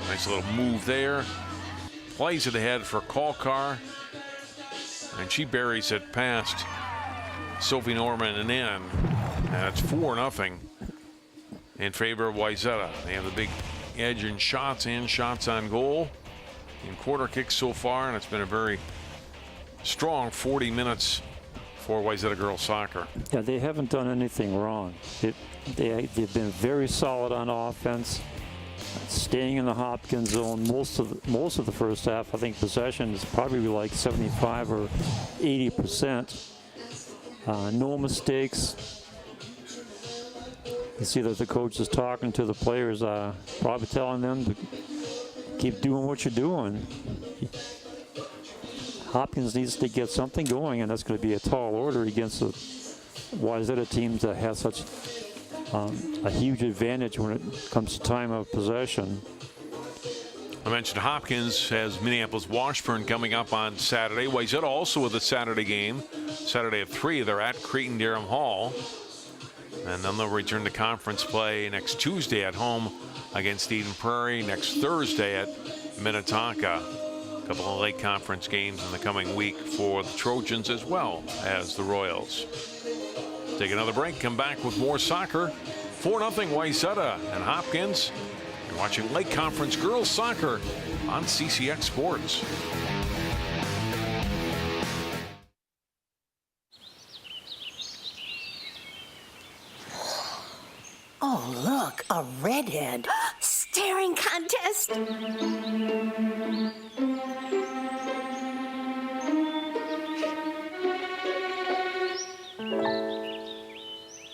nice little move there. Plays it ahead for Kalkar, and she buries it past Sophie Norman and in. And it's 4-0 in favor of Wayzata. They have the big edge in shots and shots on goal in quarter kicks so far, and it's been a very strong 40 minutes for Wayzata girls soccer. Yeah, they haven't done anything wrong. They've been very solid on offense, staying in the Hopkins zone most of the first half. I think possession is probably like 75 or 80%. No mistakes. You see that the coach is talking to the players, probably telling them to keep doing what you're doing. Hopkins needs to get something going, and that's going to be a tall order against the Wayzata team that has such a huge advantage when it comes to time of possession. I mentioned Hopkins has Minneapolis Washburn coming up on Saturday. Wayzata also with a Saturday game. Saturday at 3, they're at Creighton-Durham Hall. And then they'll return to conference play next Tuesday at home against Eden Prairie, next Thursday at Minnetonka. A couple of late conference games in the coming week for the Trojans as well as the Royals. Take another break, come back with more soccer. 4-0 Wayzata and Hopkins. You're watching Lake Conference Girls Soccer on CCX Sports. Oh, look, a redhead. Staring contest.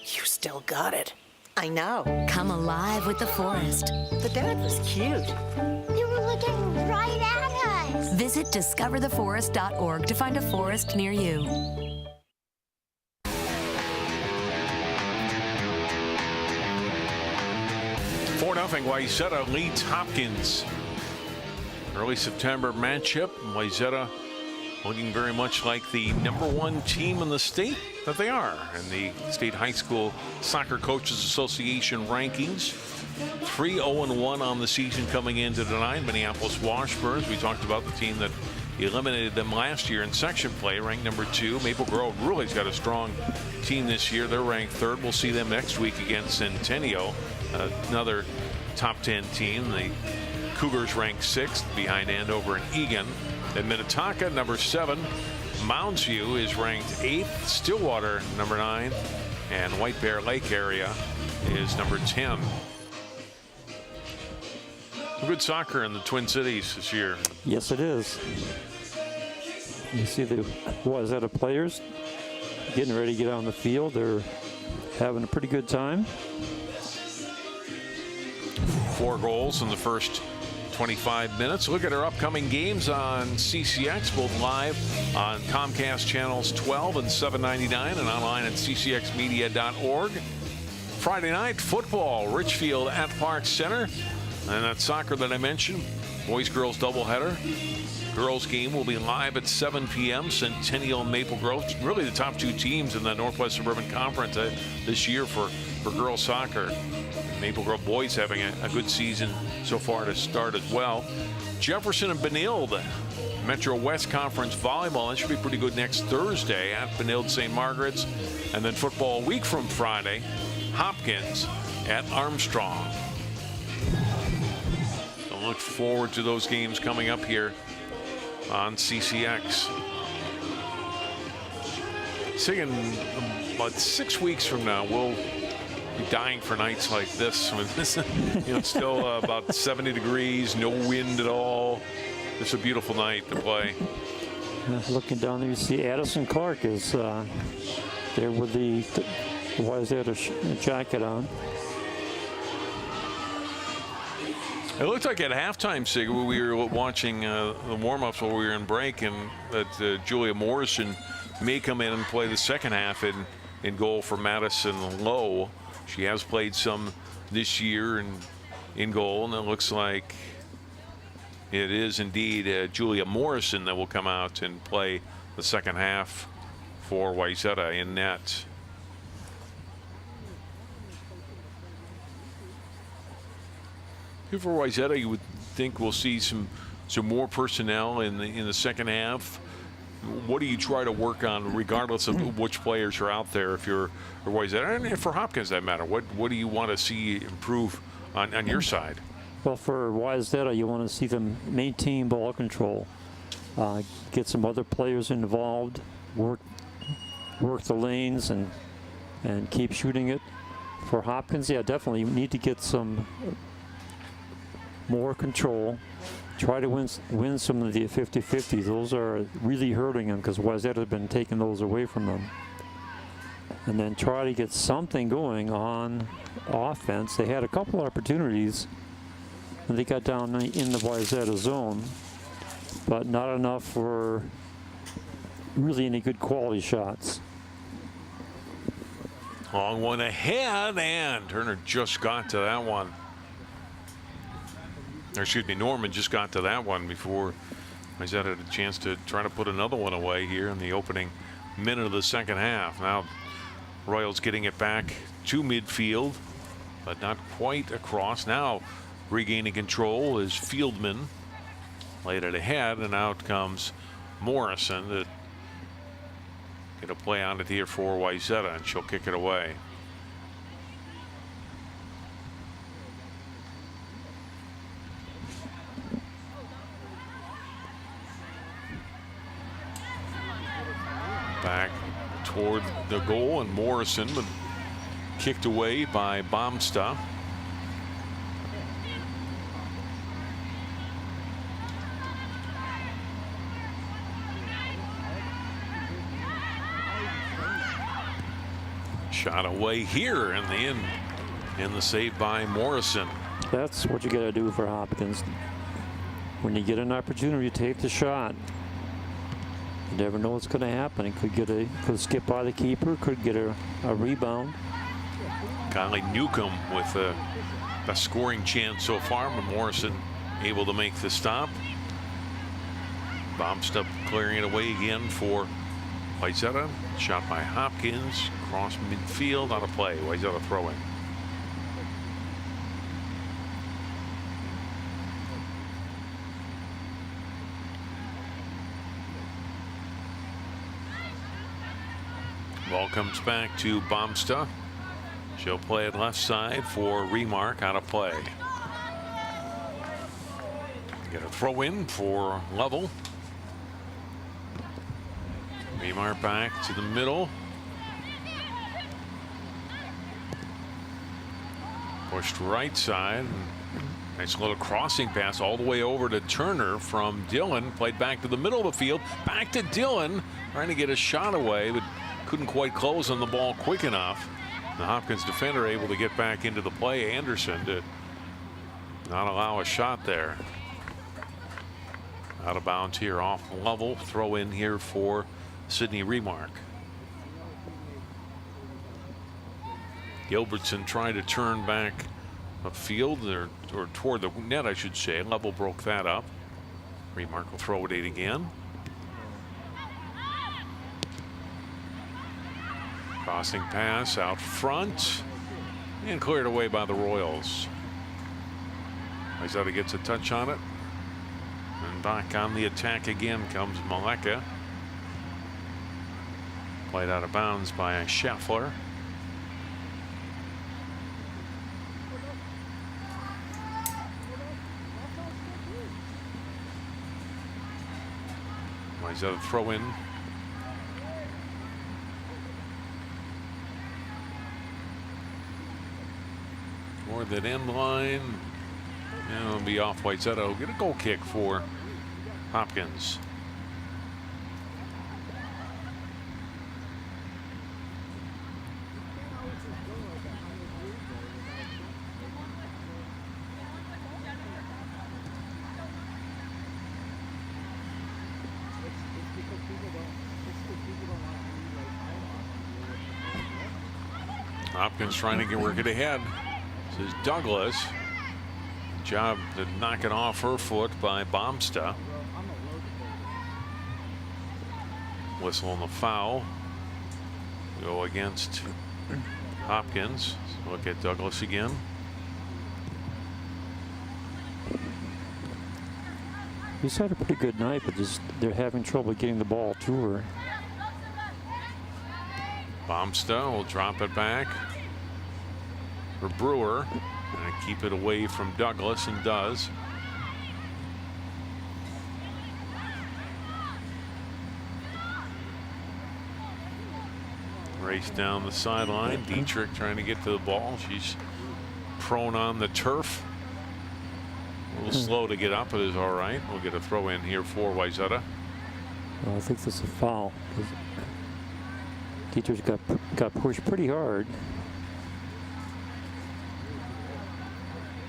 You still got it. I know. Come alive with the forest. The dad was cute. They were looking right at us. Visit discovertheforest.org to find a forest near you. 4-0 Wayzata leads Hopkins. Early September matchup. Wayzata looking very much like the #1 team in the state that they are in the State High School Soccer Coaches Association rankings. 3-0-1 on the season coming into tonight. Minneapolis Washburns, we talked about the team that eliminated them last year in section play, ranked #2. Maple Grove really's got a strong team this year. They're ranked 3rd. We'll see them next week against Centennial, another top 10 team. The Cougars ranked 6th behind Andover and Egan. At Minnetonka, #7. Mounds View is ranked 8th. Stillwater, #9. And White Bear Lake area is #10. Good soccer in the Twin Cities this year. Yes, it is. You see the Wayzata players getting ready to get on the field. They're having a pretty good time. 4 goals in the first 25 minutes. Look at our upcoming games on CCX, both live on Comcast channels 12 and 799 and online at ccxmedia.org. Friday night football, Richfield at Park Center. And that soccer that I mentioned, boys-girls doubleheader. Girls game will be live at 7 p.m. Centennial and Maple Grove. Really the top 2 teams in the Northwest Suburban Conference this year for girls soccer. Maple Grove boys having a good season so far to start as well. Jefferson and Benilde, Metro West Conference volleyball. That should be pretty good next Thursday at Benilde St. Margaret's. And then football a week from Friday, Hopkins at Armstrong. So look forward to those games coming up here on CCX. Saying about 6 weeks from now, we'll be dying for nights like this. I mean, this, still about 70 degrees, no wind at all. It's a beautiful night to play. Looking down there, you see Addison Clark is there with the Wayzata jacket on. It looked like at halftime, Sig, we were watching the warm-ups while we were in break, and that Julia Morrison may come in and play the second half in goal for Madison Lowe. She has played some this year in goal, and it looks like it is indeed Julia Morrison that will come out and play the second half for Wayzata in net. For Wayzata, you would think we'll see some more personnel in the second half. What do you try to work on, regardless of which players are out there? If you're Wayzata, and for Hopkins, that matter. What do you want to see improve on your side? Well, for Wayzata, you want to see them maintain ball control, get some other players involved, work the lanes, and keep shooting it. For Hopkins, yeah, definitely you need to get some more control. Try to win some of the 50-50s. Those are really hurting them because Wayzata has been taking those away from them. And then try to get something going on offense. They had a couple opportunities when they got down in the Wayzata zone, but not enough for really any good quality shots. Long one ahead, and Turner just got to that one. Or excuse me, Norman just got to that one before Wayzata had a chance to try to put another one away here in the opening minute of the second half. Now Royals getting it back to midfield, but not quite across. Now regaining control is Fieldman. Laid it ahead, and out comes Morrison to get a play on it here for Wayzata, and she'll kick it away. Back toward the goal, and Morrison, but kicked away by Bomsta. Shot away here in the end, in the save by Morrison. That's what you got to do for Hopkins. When you get an opportunity to take the shot, you never know what's going to happen. It could skip by the keeper, could get a rebound. Kylie Newcomb with the best scoring chance so far, but Morrison able to make the stop. Bomstup clearing it away again for Wayzata. Shot by Hopkins, cross midfield, out of play. Wayzata throw in. Ball comes back to Bomsta. She'll play it left side for Remark, out of play. Get a throw in for Level. Remark back to the middle. Pushed right side. Nice little crossing pass all the way over to Turner from Dillon. Played back to the middle of the field. Back to Dillon. Trying to get a shot away, but couldn't quite close on the ball quick enough. The Hopkins defender able to get back into the play. Anderson to not allow a shot there. Out of bounds here, off Level. Throw in here for Sydney Remark. Gilbertson tried to turn back upfield, or toward the net, I should say. Level broke that up. Remark will throw it in again. Crossing pass out front and cleared away by the Royals. Wayzata gets a touch on it, and back on the attack again comes Maleka. Played out of bounds by Scheffler. Wayzata throw in. Toward that end line. And it'll be off. Wayzata will get a goal kick for Hopkins. Hopkins trying to get work it ahead. This is Douglas. Job to knock it off her foot by Bomsta. Whistle on the foul. Go against Hopkins. Look at Douglas again. He's had a pretty good night, but they're having trouble getting the ball to her. Bomsta will drop it back for Brewer and keep it away from Douglas, and does. Race down the sideline. Dietrich trying to get to the ball. She's prone on the turf. A little slow to get up, but is all right. We'll get a throw in here for Wayzata. Well, I think this is a foul. Dietrich got pushed pretty hard.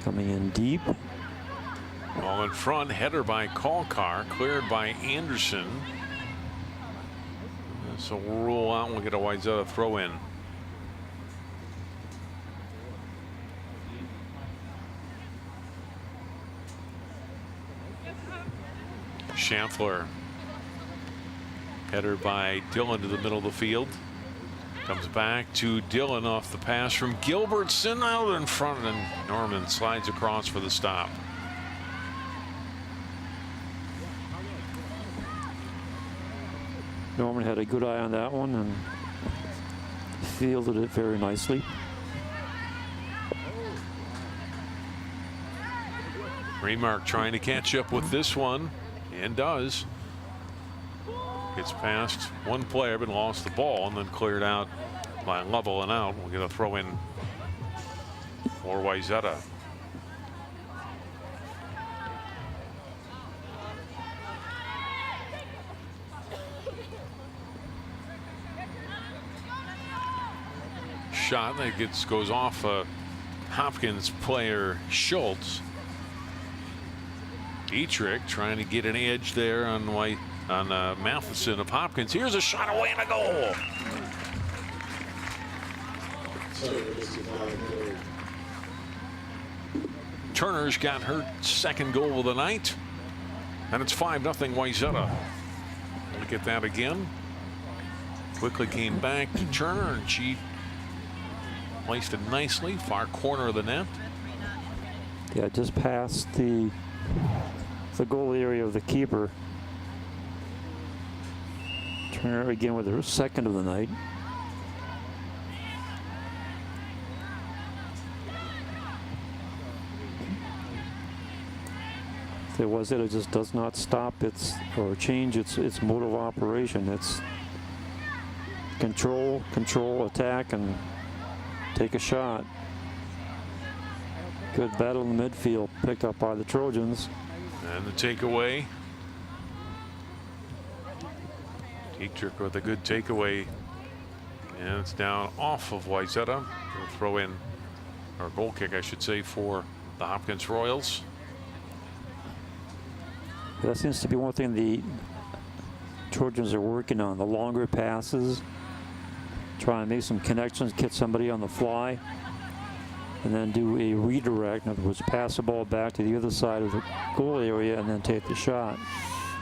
Coming in deep. Ball in front. Header by Kalkar. Cleared by Anderson. So we'll roll out and we'll get a Wayzata throw in. Schaffler. Header by Dillon to the middle of the field. Comes back to Dillon off the pass from Gilbertson out in front, and Norman slides across for the stop. Norman had a good eye on that one and fielded it very nicely. Remark trying to catch up with this one, and does. Gets past one player but lost the ball and then cleared out by Lovell and out. We'll get a throw in for Wayzata. Shot that goes off Hopkins player Schultz. Dietrich trying to get an edge there on Matheson of Hopkins. Here's a shot away and a goal. Turner's got her second goal of the night, and it's 5-0 Wayzata. Look at that again. Quickly came back to Turner, and she placed it nicely, far corner of the net. Yeah, just past the goal area of the keeper. Turner again with her second of the night. It just does not stop or change its mode of operation. It's control, attack, and take a shot. Good battle in the midfield, picked up by the Trojans. And the takeaway. Dietrich with a good takeaway. And it's down off of Wayzata. We'll throw in, or goal kick, I should say, for the Hopkins Royals. That seems to be one thing the Trojans are working on, the longer passes, trying to make some connections, get somebody on the fly, and then do a redirect. In other words, pass the ball back to the other side of the goal area and then take the shot.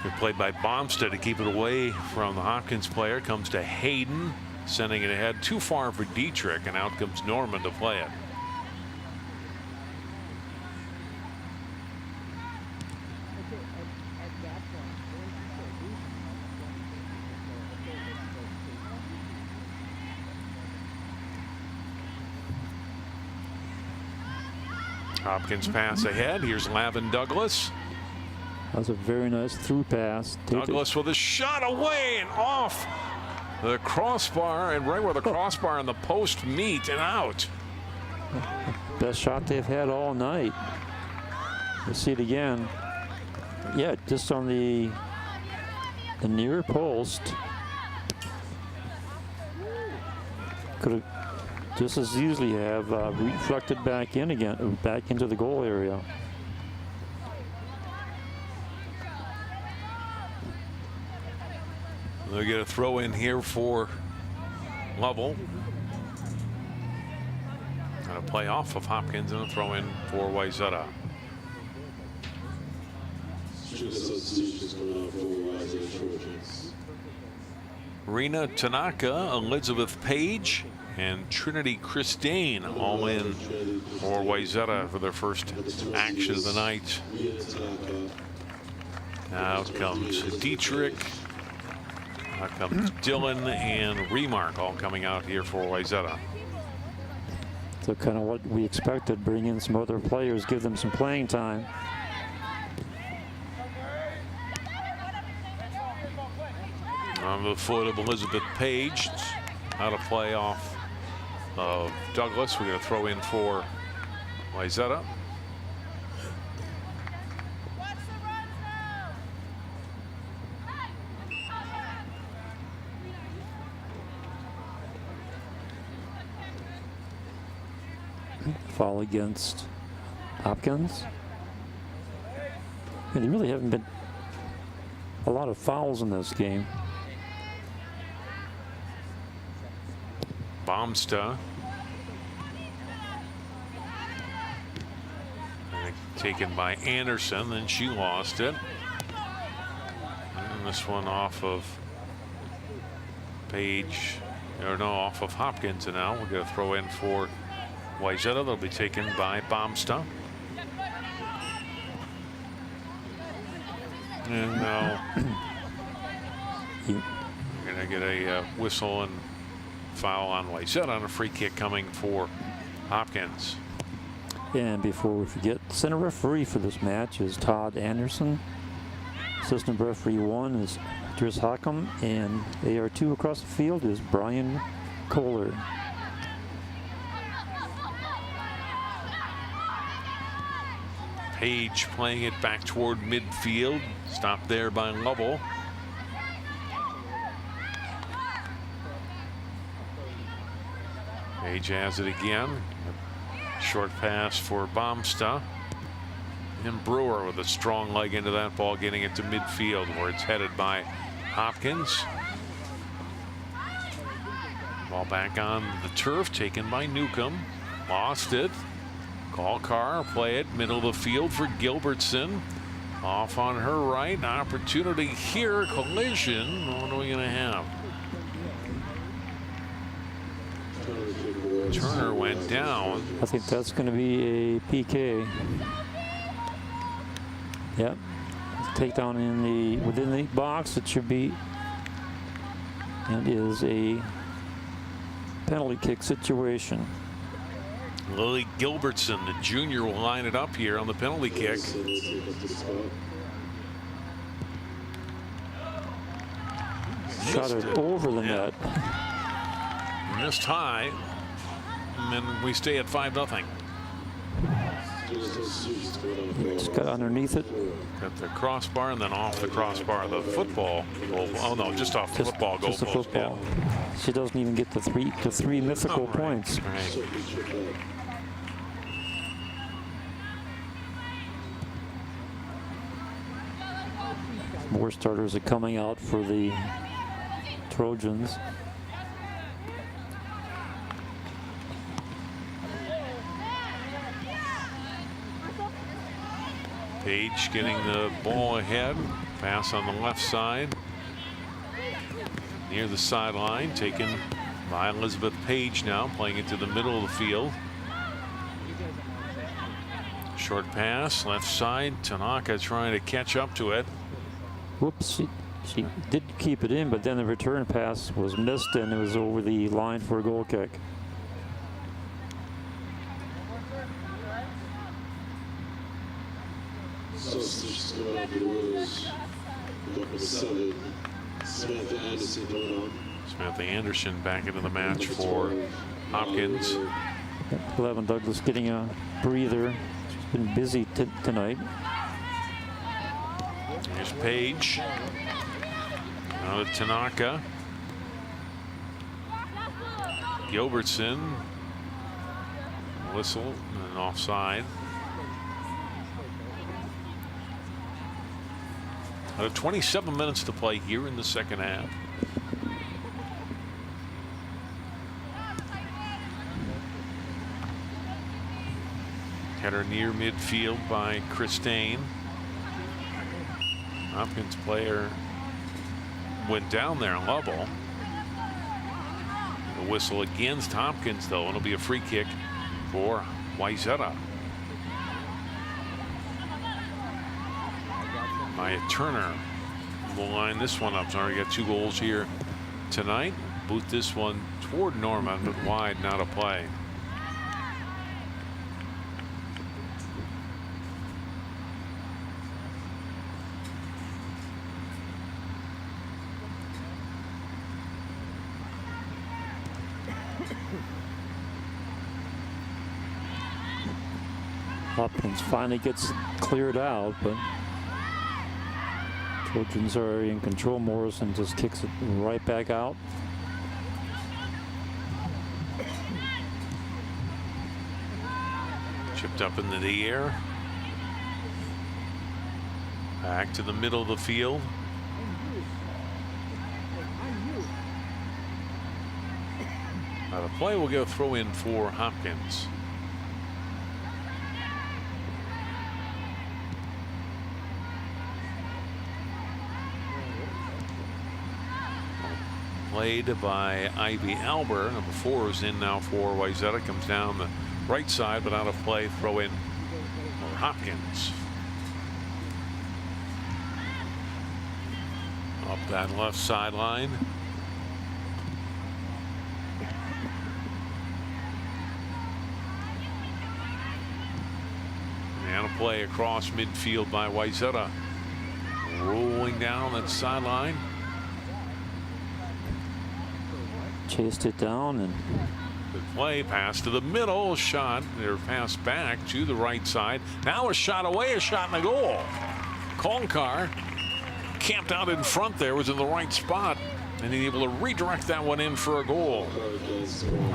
Good play by Bomstead to keep it away from the Hopkins player. Comes to Hayden, sending it ahead too far for Dietrich, and out comes Norman to play it. Hopkins pass ahead. Here's Lavin Douglas. That was a very nice through pass. Douglas with a shot away and off the crossbar, and right where the crossbar and the post meet, and out. Best shot they've had all night. We'll see it again. Yeah, just on the near post. Could have just as easily have reflected back in again, back into the goal area. They'll get a throw in here for Lovell. And a play off of Hopkins and a throw in for Wayzata. Rena Tanaka, Elizabeth Page, and Trinity Christine all in for Wayzata for their first action of the night. Out comes Dietrich. Out comes Dillon and Remark, all coming out here for Wayzata. So kind of what we expected, bring in some other players, give them some playing time. On the foot of Elizabeth Page. Out of play off of Douglas. We're going to throw in for Wayzata. Foul against Hopkins. And there really haven't been a lot of fouls in this game. Bomsta. Taken by Anderson, then she lost it. And this one off of Page, or no, off of Hopkins, and now we're going to throw in for Wayzata. They'll be taken by Bomsta. And now we're going to get a whistle and foul on Wayzata on a free kick coming for Hopkins. And before we forget, center referee for this match is Todd Anderson. Assistant referee 1 is Driss Hockham, and AR2 across the field is Brian Kohler. Page playing it back toward midfield. Stopped there by Lovell. Page has it again. Short pass for Bomsta. And Brewer with a strong leg into that ball, getting it to midfield where it's headed by Hopkins. Ball back on the turf, taken by Newcomb. Lost it. Call Carr, play it middle of the field for Gilbertson. Off on her right. Opportunity here. Collision. What are we going to have? Turner went down. I think that's going to be a PK. Yep. Takedown in the within the box. It should be, and is a penalty kick situation. Lily Gilbertson, the junior, will line it up here on the penalty kick. Shot it over the net. Missed high. And then we stay at 5-0. Just got underneath it. Got the crossbar and then off the crossbar. The football goal. Oh no, just off the football goal. Just the football. Yeah. She doesn't even get the three mythical points. Right. More starters are coming out for the Trojans. Page getting the ball ahead. Pass on the left side. Near the sideline, taken by Elizabeth Page now, playing it to the middle of the field. Short pass, left side. Tanaka trying to catch up to it. Whoops, she did keep it in, but then the return pass was missed and it was over the line for a goal kick. Samantha Anderson back into the match for Hopkins. 11 Douglas getting a breather. She's been busy tonight. Here's Page. Now to Tanaka. Gilbertson. Whistle and offside. Out of 27 minutes to play here in the second half. Header near midfield by Christine. Hopkins player went down there and Lovell. The whistle against Hopkins though, and it'll be a free kick for Wayzata. By Turner will line this one up. Already got 2 goals here tonight. Boot this one toward Norman, but wide, not a play. Hopkins finally gets cleared out, but Trojans are in control. Morrison just kicks it right back out. Chipped up into the air. Back to the middle of the field. The play will get a throw in for Hopkins. Played by Ivy Albert. Number 4 is in now for Wayzata. Comes down the right side, but out of play. Throw in for Hopkins. Up that left sideline. And a play across midfield by Wayzata. Rolling down that sideline. Chased it down and good play. Pass to the middle. Shot. They're passed back to the right side. Now a shot away. A shot in the goal. Kolkar camped out in front there. Was in the right spot. And he's able to redirect that one in for a goal.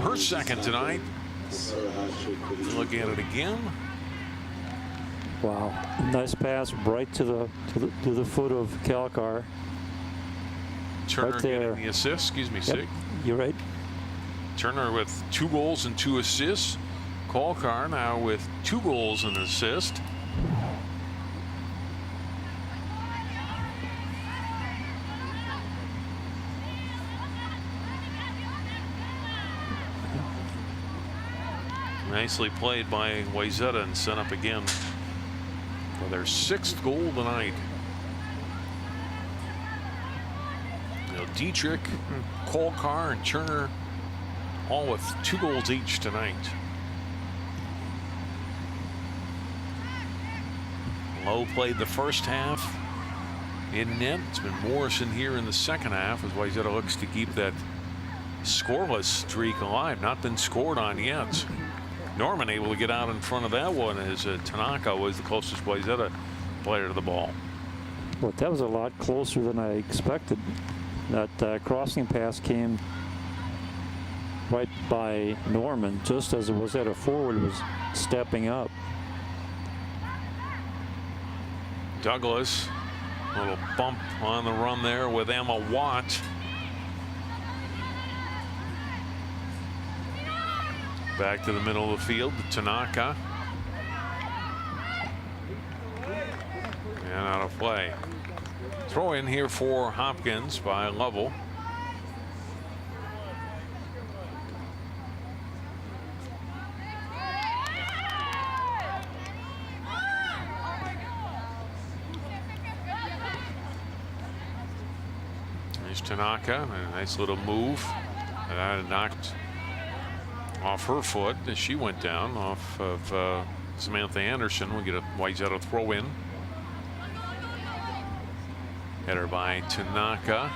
Her second tonight. Look at it again. wow, nice pass right to the foot of Kolkar. Turner right there. getting the assist. Excuse me, Sig. You're right. Turner with 2 goals and 2 assists. Kolkar now with 2 goals and an assist. Nicely played by Wayzata and set up again for their 6th goal tonight. Dietrich, Kolkar, and Turner all with 2 goals each tonight. Lowe played the first half in net. It's been Morrison here in the second half as Wayzata looks to keep that scoreless streak alive. Not been scored on yet. Norman able to get out in front of that one as Tanaka was the closest Wayzata player to the ball. Well, that was a lot closer than I expected. That crossing pass came right by Norman just as it was that a forward was stepping up. Douglas, a little bump on the run there with Emma Watt. Back to the middle of the field to Tanaka. And out of play. Throw in here for Hopkins by Lovell. There's Tanaka. A nice little move. Knocked off her foot as she went down off of Samantha Anderson. We'll get a Wayzata throw in. Header by Tanaka.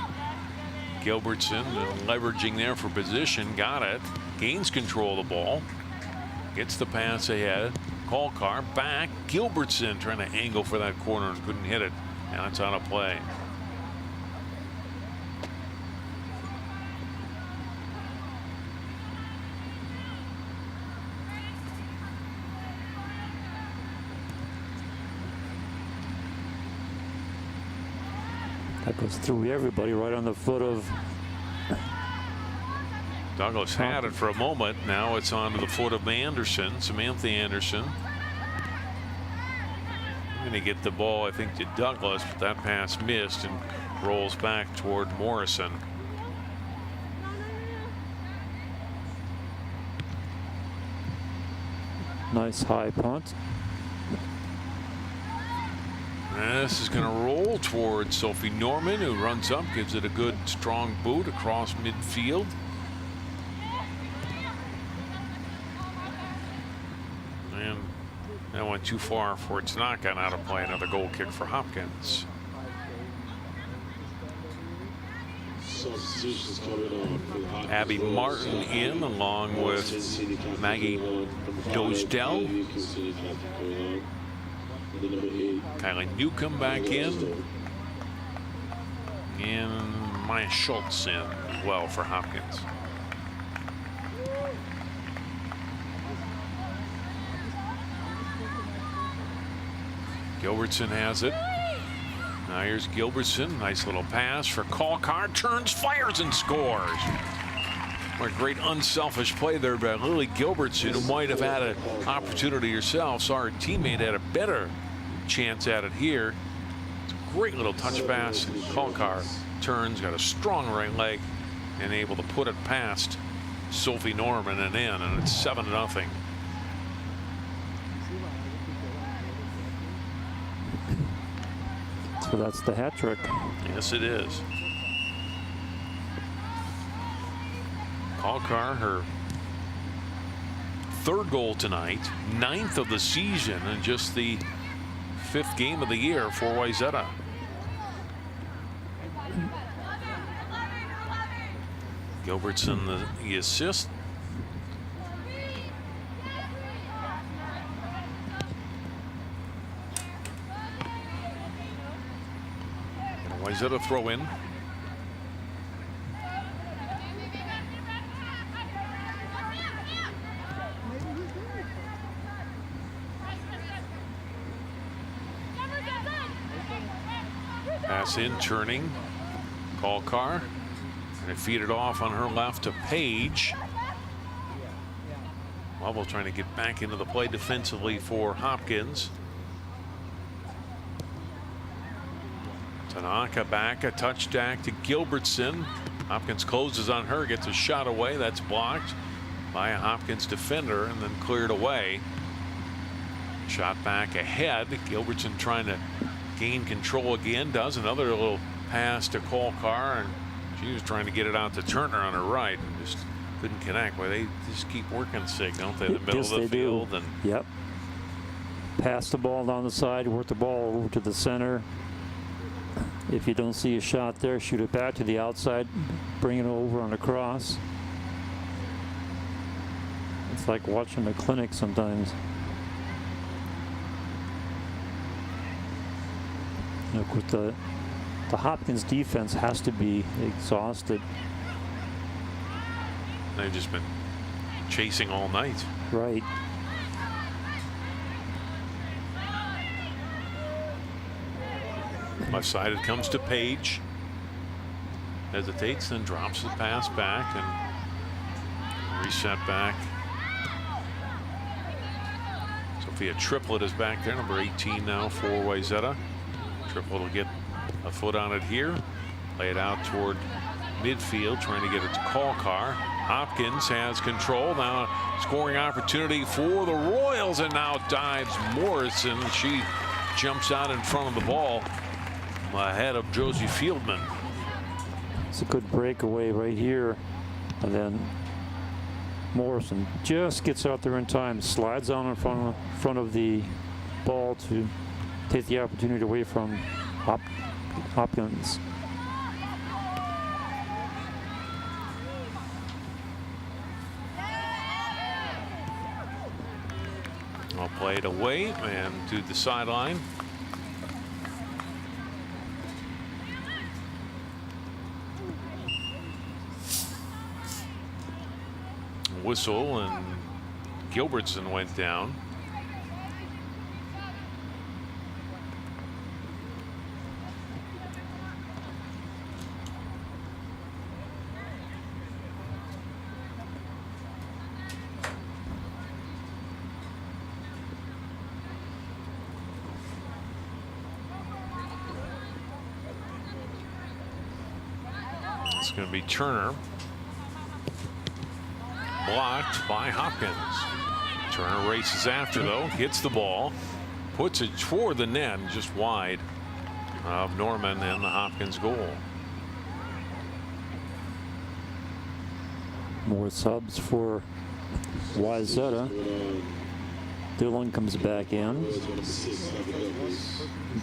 Gilbertson leveraging there for position. Got it. Gains control of the ball. Gets the pass ahead. Kolkar back. Gilbertson trying to angle for that corner and couldn't hit it. Now it's out of play. That goes through everybody right on the foot of Douglas had it for a moment. Now it's onto the foot of Anderson, Samantha Anderson. Going to get the ball, I think, to Douglas, but that pass missed and rolls back toward Morrison. nice high punt. And this is going to roll towards Sophie Norman, who runs up, gives it a good strong boot across midfield. And that went too far for Tanaka, and out of play. Another goal kick for Hopkins. Abby Martin in along with Maggie Dozdell. Kylie Newcomb back in. And Maya Schultz in as well for Hopkins. Gilbertson has it. Now here's Gilbertson. Nice little pass for Kolkar. Turns, fires, and scores. A great unselfish play there by Lily Gilbertson, who might have had an opportunity herself. Saw her teammate had a better chance at it here. It's a great little touch pass. Kalkar turns, got a strong right leg, and able to put it past Sophie Norman and in, and it's 7-0. So that's the hat trick. Yes, it is. Kalkar, her 3rd goal tonight, 9th of the season, and just the 5th game of the year for Wayzata. Gilbertson the assist. Wayzata throw in. Pass in, turning. Kalkar. And feed it off on her left to Page. Lovell trying to get back into the play defensively for Hopkins. Tanaka back, a touchdown to Gilbertson. Hopkins closes on her, gets a shot away. That's blocked by a Hopkins defender and then cleared away. Shot back ahead. Gilbertson trying to gain control again. Does another little pass to Kalkar, and she was trying to get it out to Turner on her right and just couldn't connect. Well, they just keep working SIG, don't they? The middle of the field. Do. And yep. Pass the ball down the side, work the ball over to the center. If you don't see a shot there, shoot it back to the outside, bring it over on a cross. It's like watching a clinic sometimes. Look, with the Hopkins defense has to be exhausted. They've just been chasing all night. Right. Left side, it comes to Page. Hesitates, then drops the pass back and reset back. Sophia Triplett is back there, number 18 now for Wayzata. Triplett will get a foot on it here. Lay it out toward midfield, trying to get it to Kalkar. Hopkins has control. Now scoring opportunity for the Royals, and now dives Morrison. She jumps out in front of the ball ahead of Josie Fieldman. It's a good breakaway right here. And then Morrison just gets out there in time, slides on in front of the ball to take the opportunity away from Hopkins. I'll play it away and to the sideline. Whistle, and Gilbertson went down. It's going to be Turner. Blocked by Hopkins. Turner races after, though, gets the ball, puts it toward the net, just wide of Norman and the Hopkins goal. More subs for Wayzata. Dillon comes back in.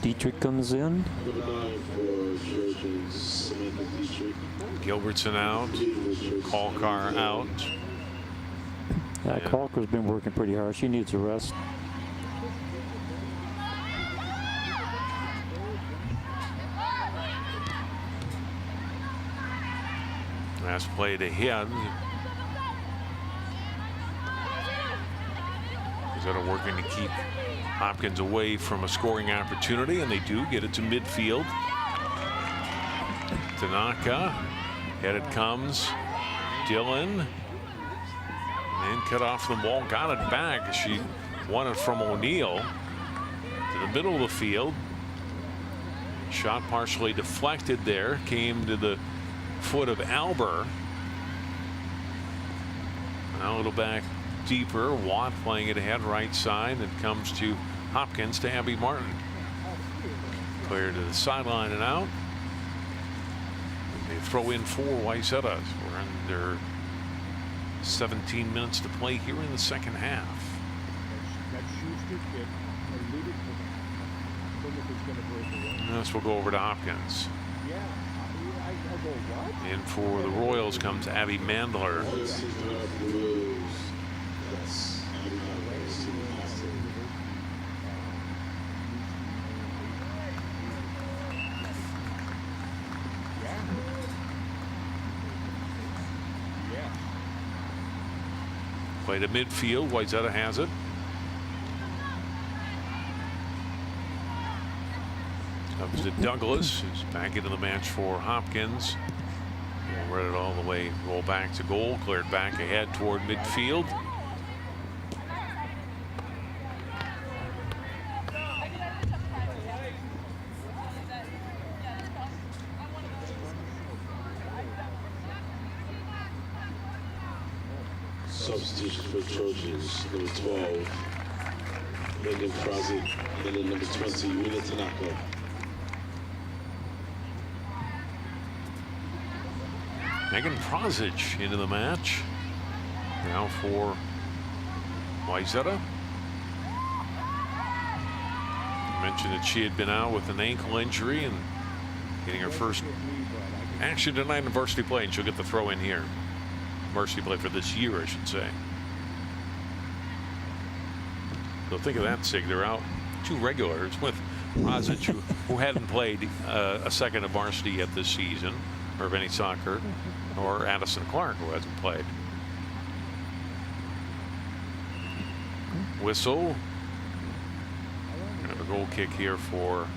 Dietrich comes in. Gilbertson out. Kalkar out. Yeah, Kalkar's been working pretty hard. She needs a rest. Last play ahead. Wayzata working to keep Hopkins away from a scoring opportunity, and they do get it to midfield. Tanaka, head it comes Dillon. And cut off the ball, got it back. She won it from O'Neill to the middle of the field. Shot partially deflected there, came to the foot of Albert. Now a little back deeper. Watt playing it ahead, right side. It comes to Hopkins to Abby Martin. Clear to the sideline and out. They throw in for Wayzata. We're under 17 minutes to play here in the second half. And this will go over to Hopkins. And for the Royals comes Abby Mandler. Play to midfield. Wayzata has it. Comes to Douglas, who's back into the match for Hopkins. We'll run it all the way, roll back to goal, cleared back ahead toward midfield. Substitution for Trojans, number 12, Megan Prozic, and then number 20, Rina Tanaka. Megan Prozic into the match. Now for Wayzata. Mentioned that she had been out with an ankle injury and getting her first action tonight in varsity play, and she'll get the throw in here. Varsity play for this year, I should say. So think of that, Sig. They're out two regulars with Prozic, who hadn't played a second of varsity yet this season, or of any soccer, or Addison Clark, who hasn't played. Whistle. Kind of a goal kick here for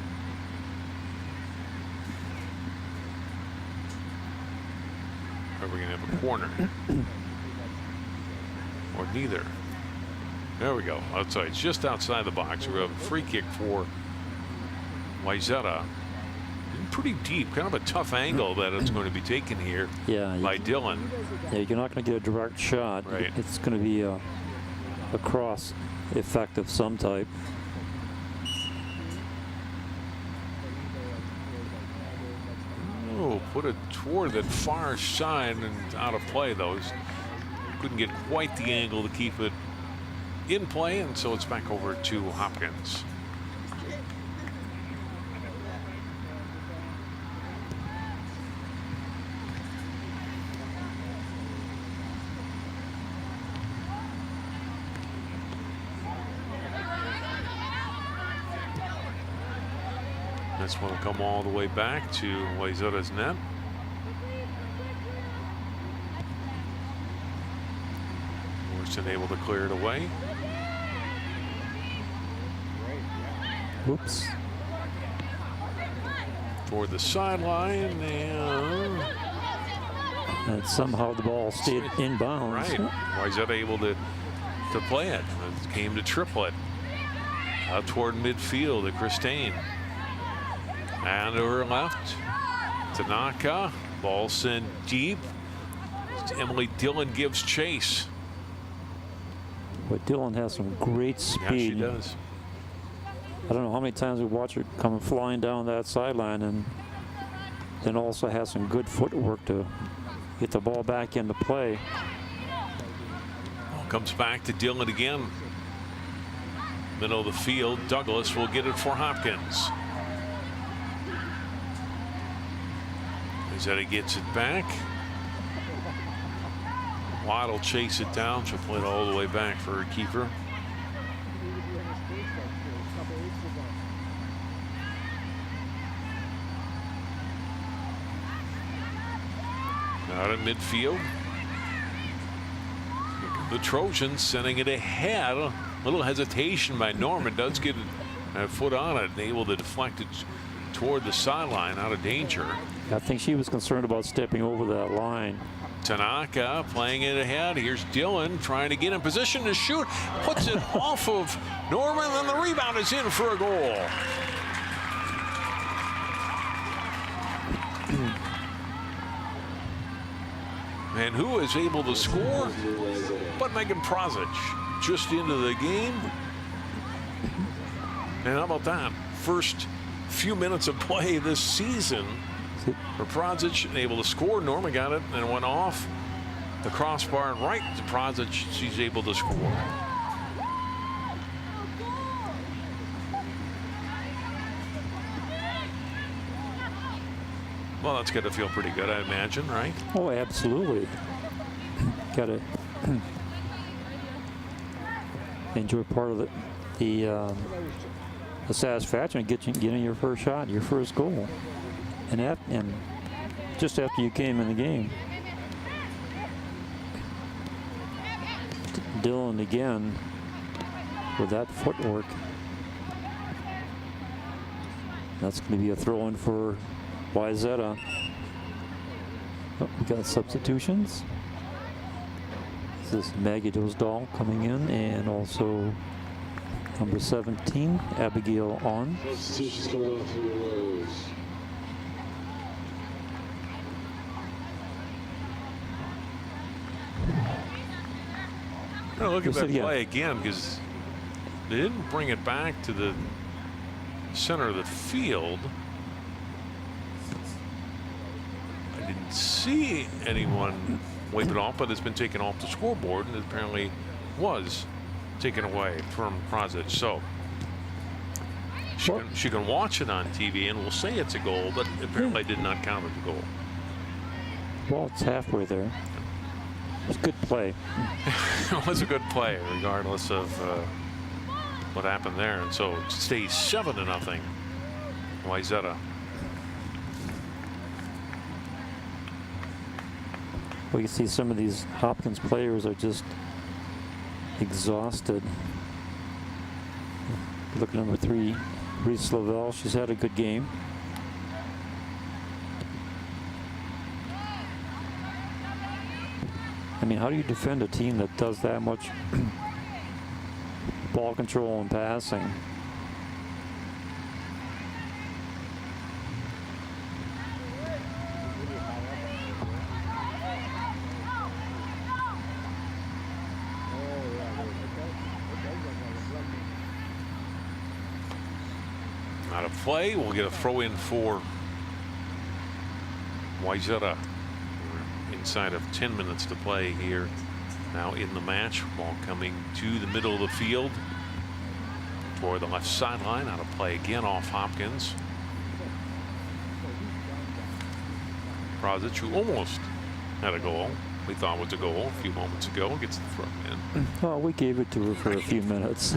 are we going to have a corner? Or neither? There we go. Outside. It's just outside the box. We have a free kick for Wayzata. Pretty deep. Kind of a tough angle that it's going to be taken here by Dillon. Yeah, you're not going to get a direct shot. Right. It's going to be a cross effect of some type. Oh, put it toward the far side and out of play. Those couldn't get quite the angle to keep it in play, and so it's back over to Hopkins. This one will come all the way back to Wayzata's net. Morrison able to clear it away. Whoops. Toward the sideline, and somehow the ball stayed inbounds. Right. Wayzata able to play it. It came to triplet. Out toward midfield to Christine. And to her left, Tanaka. Ball sent deep. Emily Dillon gives chase. But Dillon has some great speed. Yeah, she does. I don't know how many times we watch her come flying down that sideline, and then also has some good footwork to get the ball back into play. Ball comes back to Dillon again. Middle of the field. Douglas will get it for Hopkins. Wayzata gets it back. Watt will chase it down. She'll play it all the way back for her keeper. Out in midfield. The Trojans sending it ahead. A little hesitation by Norman. Does get a foot on it and able to deflect it toward the sideline, out of danger. I think she was concerned about stepping over that line. Tanaka playing it ahead. Here's Dillon trying to get in position to shoot. Puts it off of Norman, and the rebound is in for a goal. And who is able to score but Megan Prozic, just into the game. And how about that? First few minutes of play this season for Prozic, able to score. Norma got it and went off the crossbar and right to Prozic. She's able to score. Well, that's got to feel pretty good, I imagine, right? Oh, absolutely. Got to enjoy part of the satisfaction of getting your first shot, your first goal, and just after you came in the game. Dillon again with that footwork. That's going to be a throw-in for Wayzata. Oh, we got substitutions. This is Maggie Dosdahl coming in, and also number 17, Abigail on. Substitutions coming off for the Royals. I'm gonna look at that play again, because they didn't bring it back to the center of the field. I didn't see anyone wipe it off, but it's been taken off the scoreboard, and it apparently was taken away from Prozic. So she can watch it on TV and we'll say it's a goal, but apparently did not count as a goal. Well, it's halfway there. It was a good play. It was a good play, regardless of what happened there. And so it stays 7-0. Wayzata. Well, you see some of these Hopkins players are just exhausted. Look at number 3, Reese Lavelle. She's had a good game. I mean, how do you defend a team that does that much ball control and passing? Out of play, we'll get a throw in for Wayzata. Inside of 10 minutes to play here now in the match. Ball coming to the middle of the field toward the left sideline. Out of play again off Hopkins. Prozic, who almost had a goal, we thought was a goal a few moments ago, gets the throw in. Well, we gave it to her for a few minutes.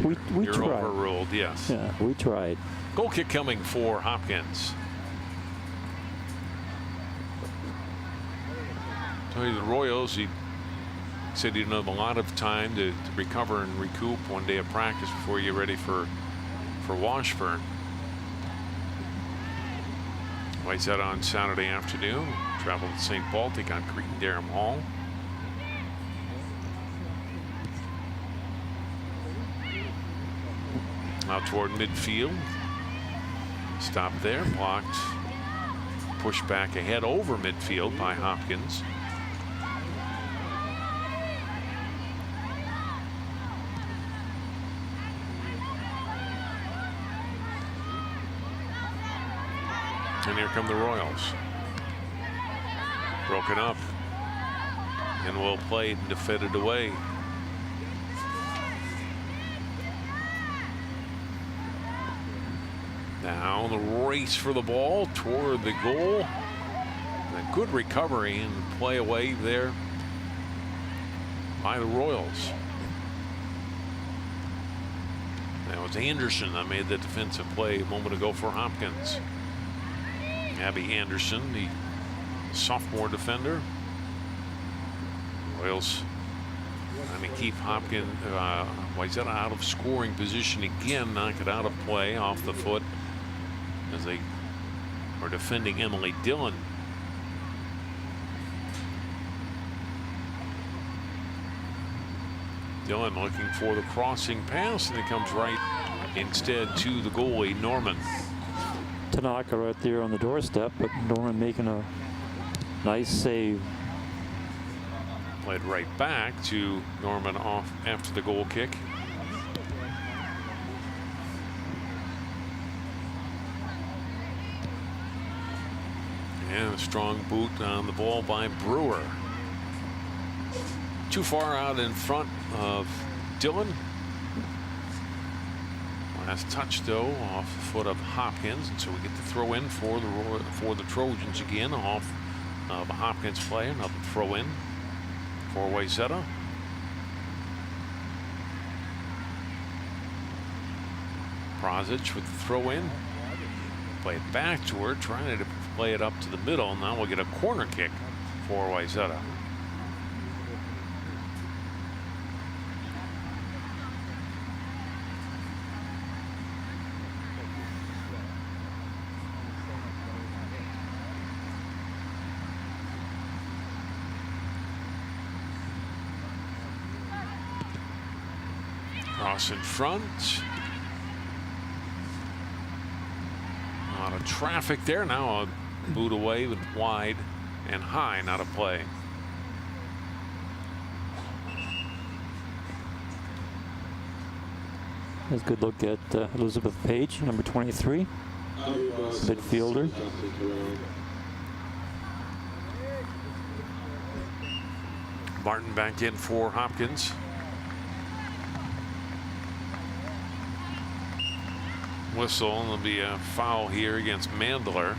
we You're tried. Overruled, yes. Yeah, we tried. Goal kick coming for Hopkins. The Royals, he said he didn't have a lot of time to recover and recoup one day of practice before you get ready for Washburn. Wayzata on Saturday afternoon. Traveled to St. Paul, take on Cretan-Derham Hall. Out toward midfield. Stop there, blocked. Pushed back ahead over midfield by Hopkins. And here come the Royals. Broken up. And well played and defended away. Now the race for the ball toward the goal. And a good recovery and play away there by the Royals. That was Anderson that made the defensive play a moment ago for Hopkins. Abby Anderson, the sophomore defender. Royals trying to keep Hopkins, Wayzata out of scoring position again, knock it out of play off the foot as they are defending Emily Dillon. Dillon looking for the crossing pass, and it comes right instead to the goalie, Norman. Tanaka right there on the doorstep, but Norman making a nice save. Played right back to Norman off after the goal kick. And a strong boot on the ball by Brewer. Too far out in front of Dillon. Last touch though off the foot of Hopkins, and so we get the throw in for the Trojans again off of a Hopkins play. Another throw in for Wayzata. Prozic with the throw in. Play it back to her, trying to play it up to the middle. Now we'll get a corner kick for Wayzata. Cross in front. A lot of traffic there. Now a boot away with wide and high, not a play. That's a good look at Elizabeth Page, number 23, midfielder. Martin back in for Hopkins. Whistle, and there'll be a foul here against Mandler.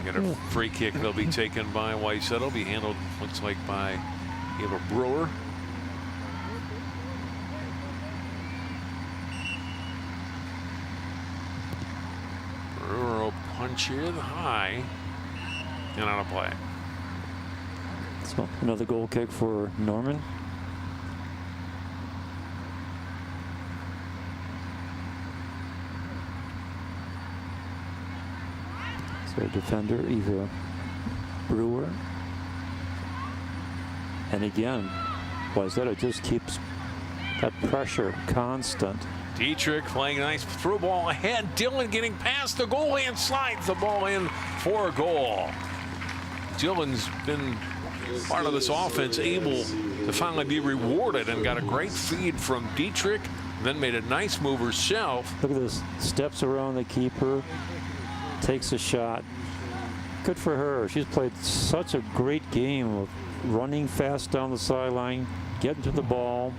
Get a free kick that'll be taken by Wayzata. It'll be handled, looks like, by Eva Brewer. Brewer will punch here the high and on a play. So another goal kick for Norman. So defender Eva Brewer. And again, Wayzata just keeps that pressure constant. Dietrich playing a nice through ball ahead. Dillon getting past the goalie and slides the ball in for a goal. Dillon's been part of this offense, able to finally be rewarded, and got a great feed from Dietrich, then made a nice move herself. Look at this, steps around the keeper, takes a shot. Good for her. She's played such a great game of running fast down the sideline, getting to the ball,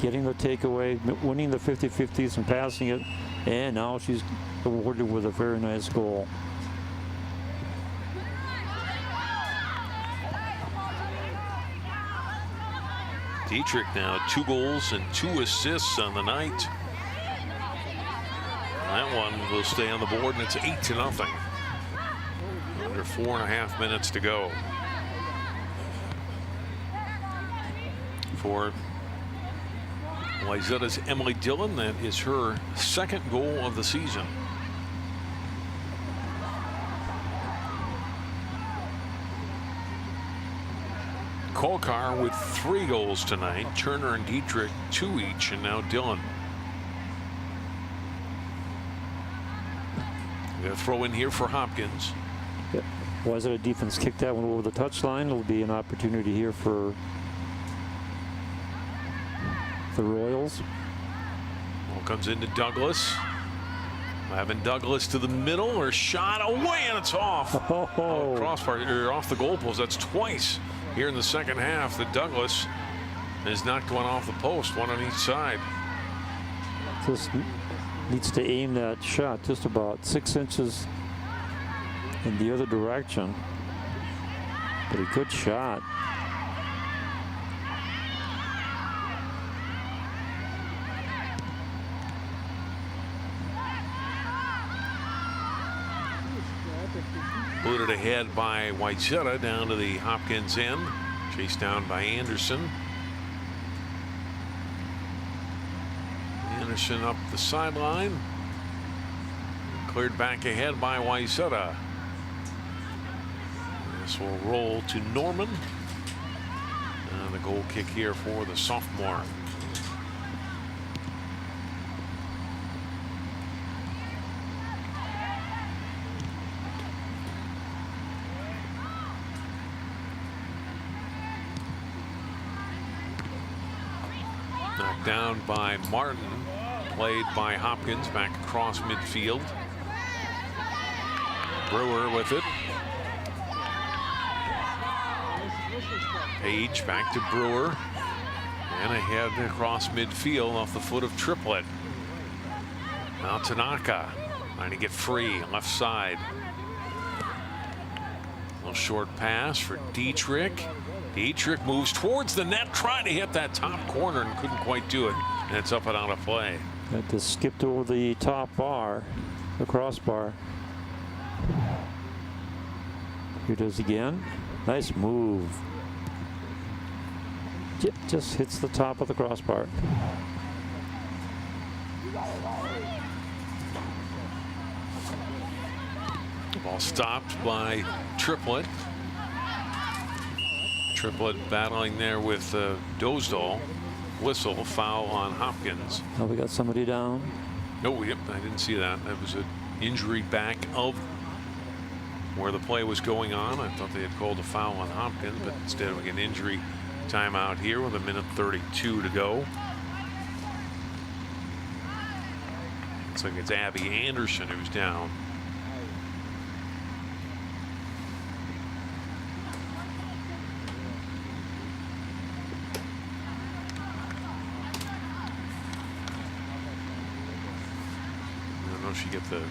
getting the takeaway, winning the 50-50s and passing it, and now she's awarded with a very nice goal. Dietrich now 2 goals and 2 assists on the night. That one will stay on the board, and it's 8-0. Under 4.5 minutes to go. For Wayzata's Emily Dillon, that is her 2nd goal of the season. Kolkar with 3 goals tonight. Turner and Dietrich 2 each, and now Dillon. They'll throw in here for Hopkins. Yep. Wayzata defense kicked that one over the touchline. It'll be an opportunity here for the Royals. Ball comes into Douglas. Having Douglas to the middle, or shot away, and it's off. Oh. Crossbar, or off the goalpost. That's twice here in the second half that Douglas is not going off the post, one on each side. Just needs to aim that shot just about 6 inches in the other direction. But a good shot. Booted ahead by Wayzata down to the Hopkins end. Chased down by Anderson. Anderson up the sideline. Cleared back ahead by Wayzata. This will roll to Norman. And the goal kick here for the sophomore. Knocked down by Martin, played by Hopkins back across midfield. Brewer with it. Page back to Brewer. And ahead across midfield off the foot of Triplett. Now Tanaka trying to get free left side. A little short pass for Dietrich. Dietrich moves towards the net, trying to hit that top corner and couldn't quite do it. And it's up and out of play. That just skipped over the top bar, the crossbar. Here it is again. Nice move. Just hits the top of the crossbar. Ball stopped by Triplett. Triplett battling there with Dozdal. Whistle, foul on Hopkins. Oh, we got somebody down. No, yep, I didn't see that. That was an injury back of where the play was going on. I thought they had called a foul on Hopkins, but instead we get an injury timeout here with 1:32 to go. Looks like it's Abby Anderson who's down. I don't know if she get the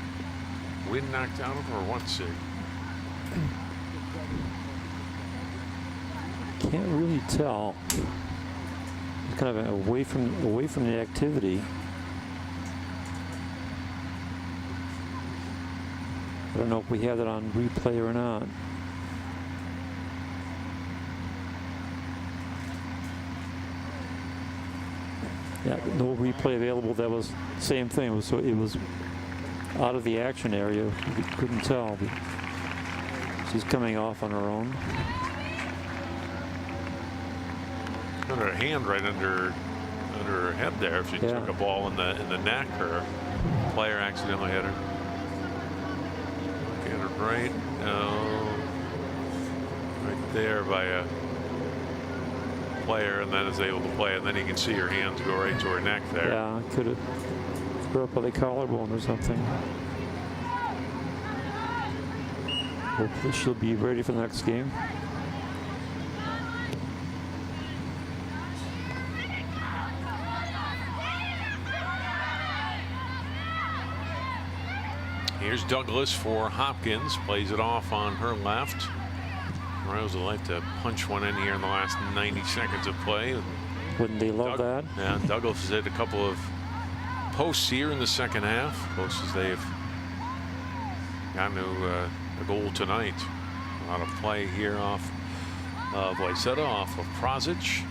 wind knocked out of her or what, Sig. Can't really tell. It's kind of away from the activity. I don't know if we have that on replay or not. Yeah, no replay available. That was the same thing. So it was out of the action area. We couldn't tell. But she's coming off on her own. Got her hand right under her head there. If she took a ball in the neck, or a player accidentally hit her. Get her right there by a player, and then is able to play, and then you can see her hands go right to her neck there. Yeah, could have threw up by the collarbone or something. Hopefully she'll be ready for the next game. Here's Douglas for Hopkins, plays it off on her left. Royals would like to punch one in here in the last 90 seconds of play. Wouldn't they love that? Yeah, Douglas has hit a couple of posts here in the second half, close as they've gotten to a goal tonight. A lot of play here off of Wayzata, off of Prosic.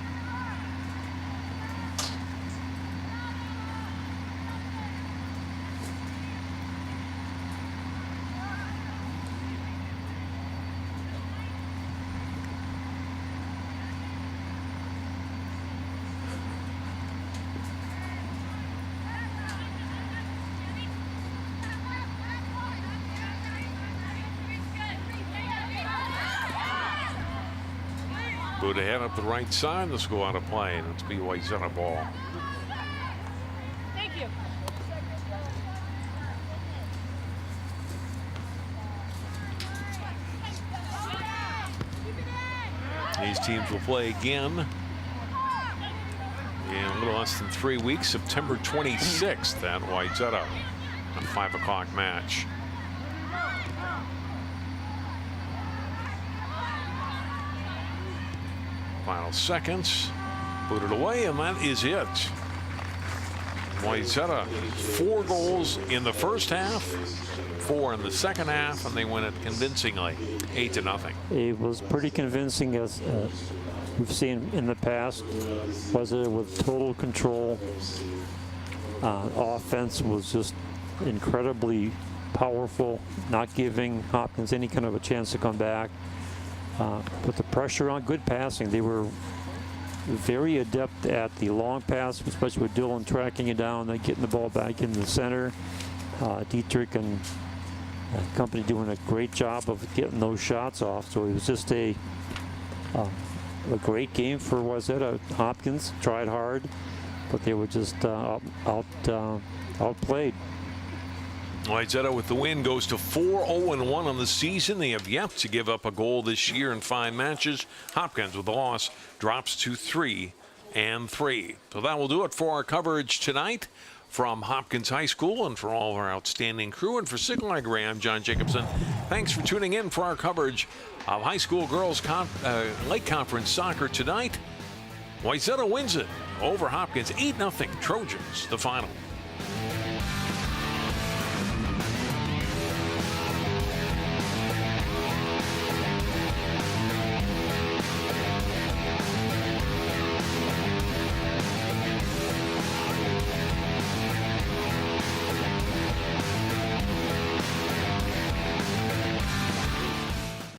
Go to head up the right side. Let's go out of play, and it's Wayzata ball. Thank you. These teams will play again in a little less than 3 weeks, September 26th at Wayzata, a 5 o'clock match. Final seconds, put it away, and that is it. Wayzata 4 goals in the first half, 4 in the second half, and they win it convincingly, 8-0. It was pretty convincing, as we've seen in the past. Was it with total control? Offense was just incredibly powerful, not giving Hopkins any kind of a chance to come back. put the pressure on. Good passing. They were very adept at the long pass, especially with Dylan tracking it down, then getting the ball back in the center. Dietrich and company doing a great job of getting those shots off. So it was just a great game for Wayzata. Hopkins tried hard, but they were just outplayed. Wayzata with the win goes to 4-0-1 on the season. They have yet to give up a goal this year in 5 matches. Hopkins with the loss drops to 3-3. So that will do it for our coverage tonight from Hopkins High School, and for all of our outstanding crew, and for Signal Gray, I'm John Jacobson. Thanks for tuning in for our coverage of high school girls Lake Conference soccer tonight. Wayzata wins it over Hopkins 8-0 Trojans, the final.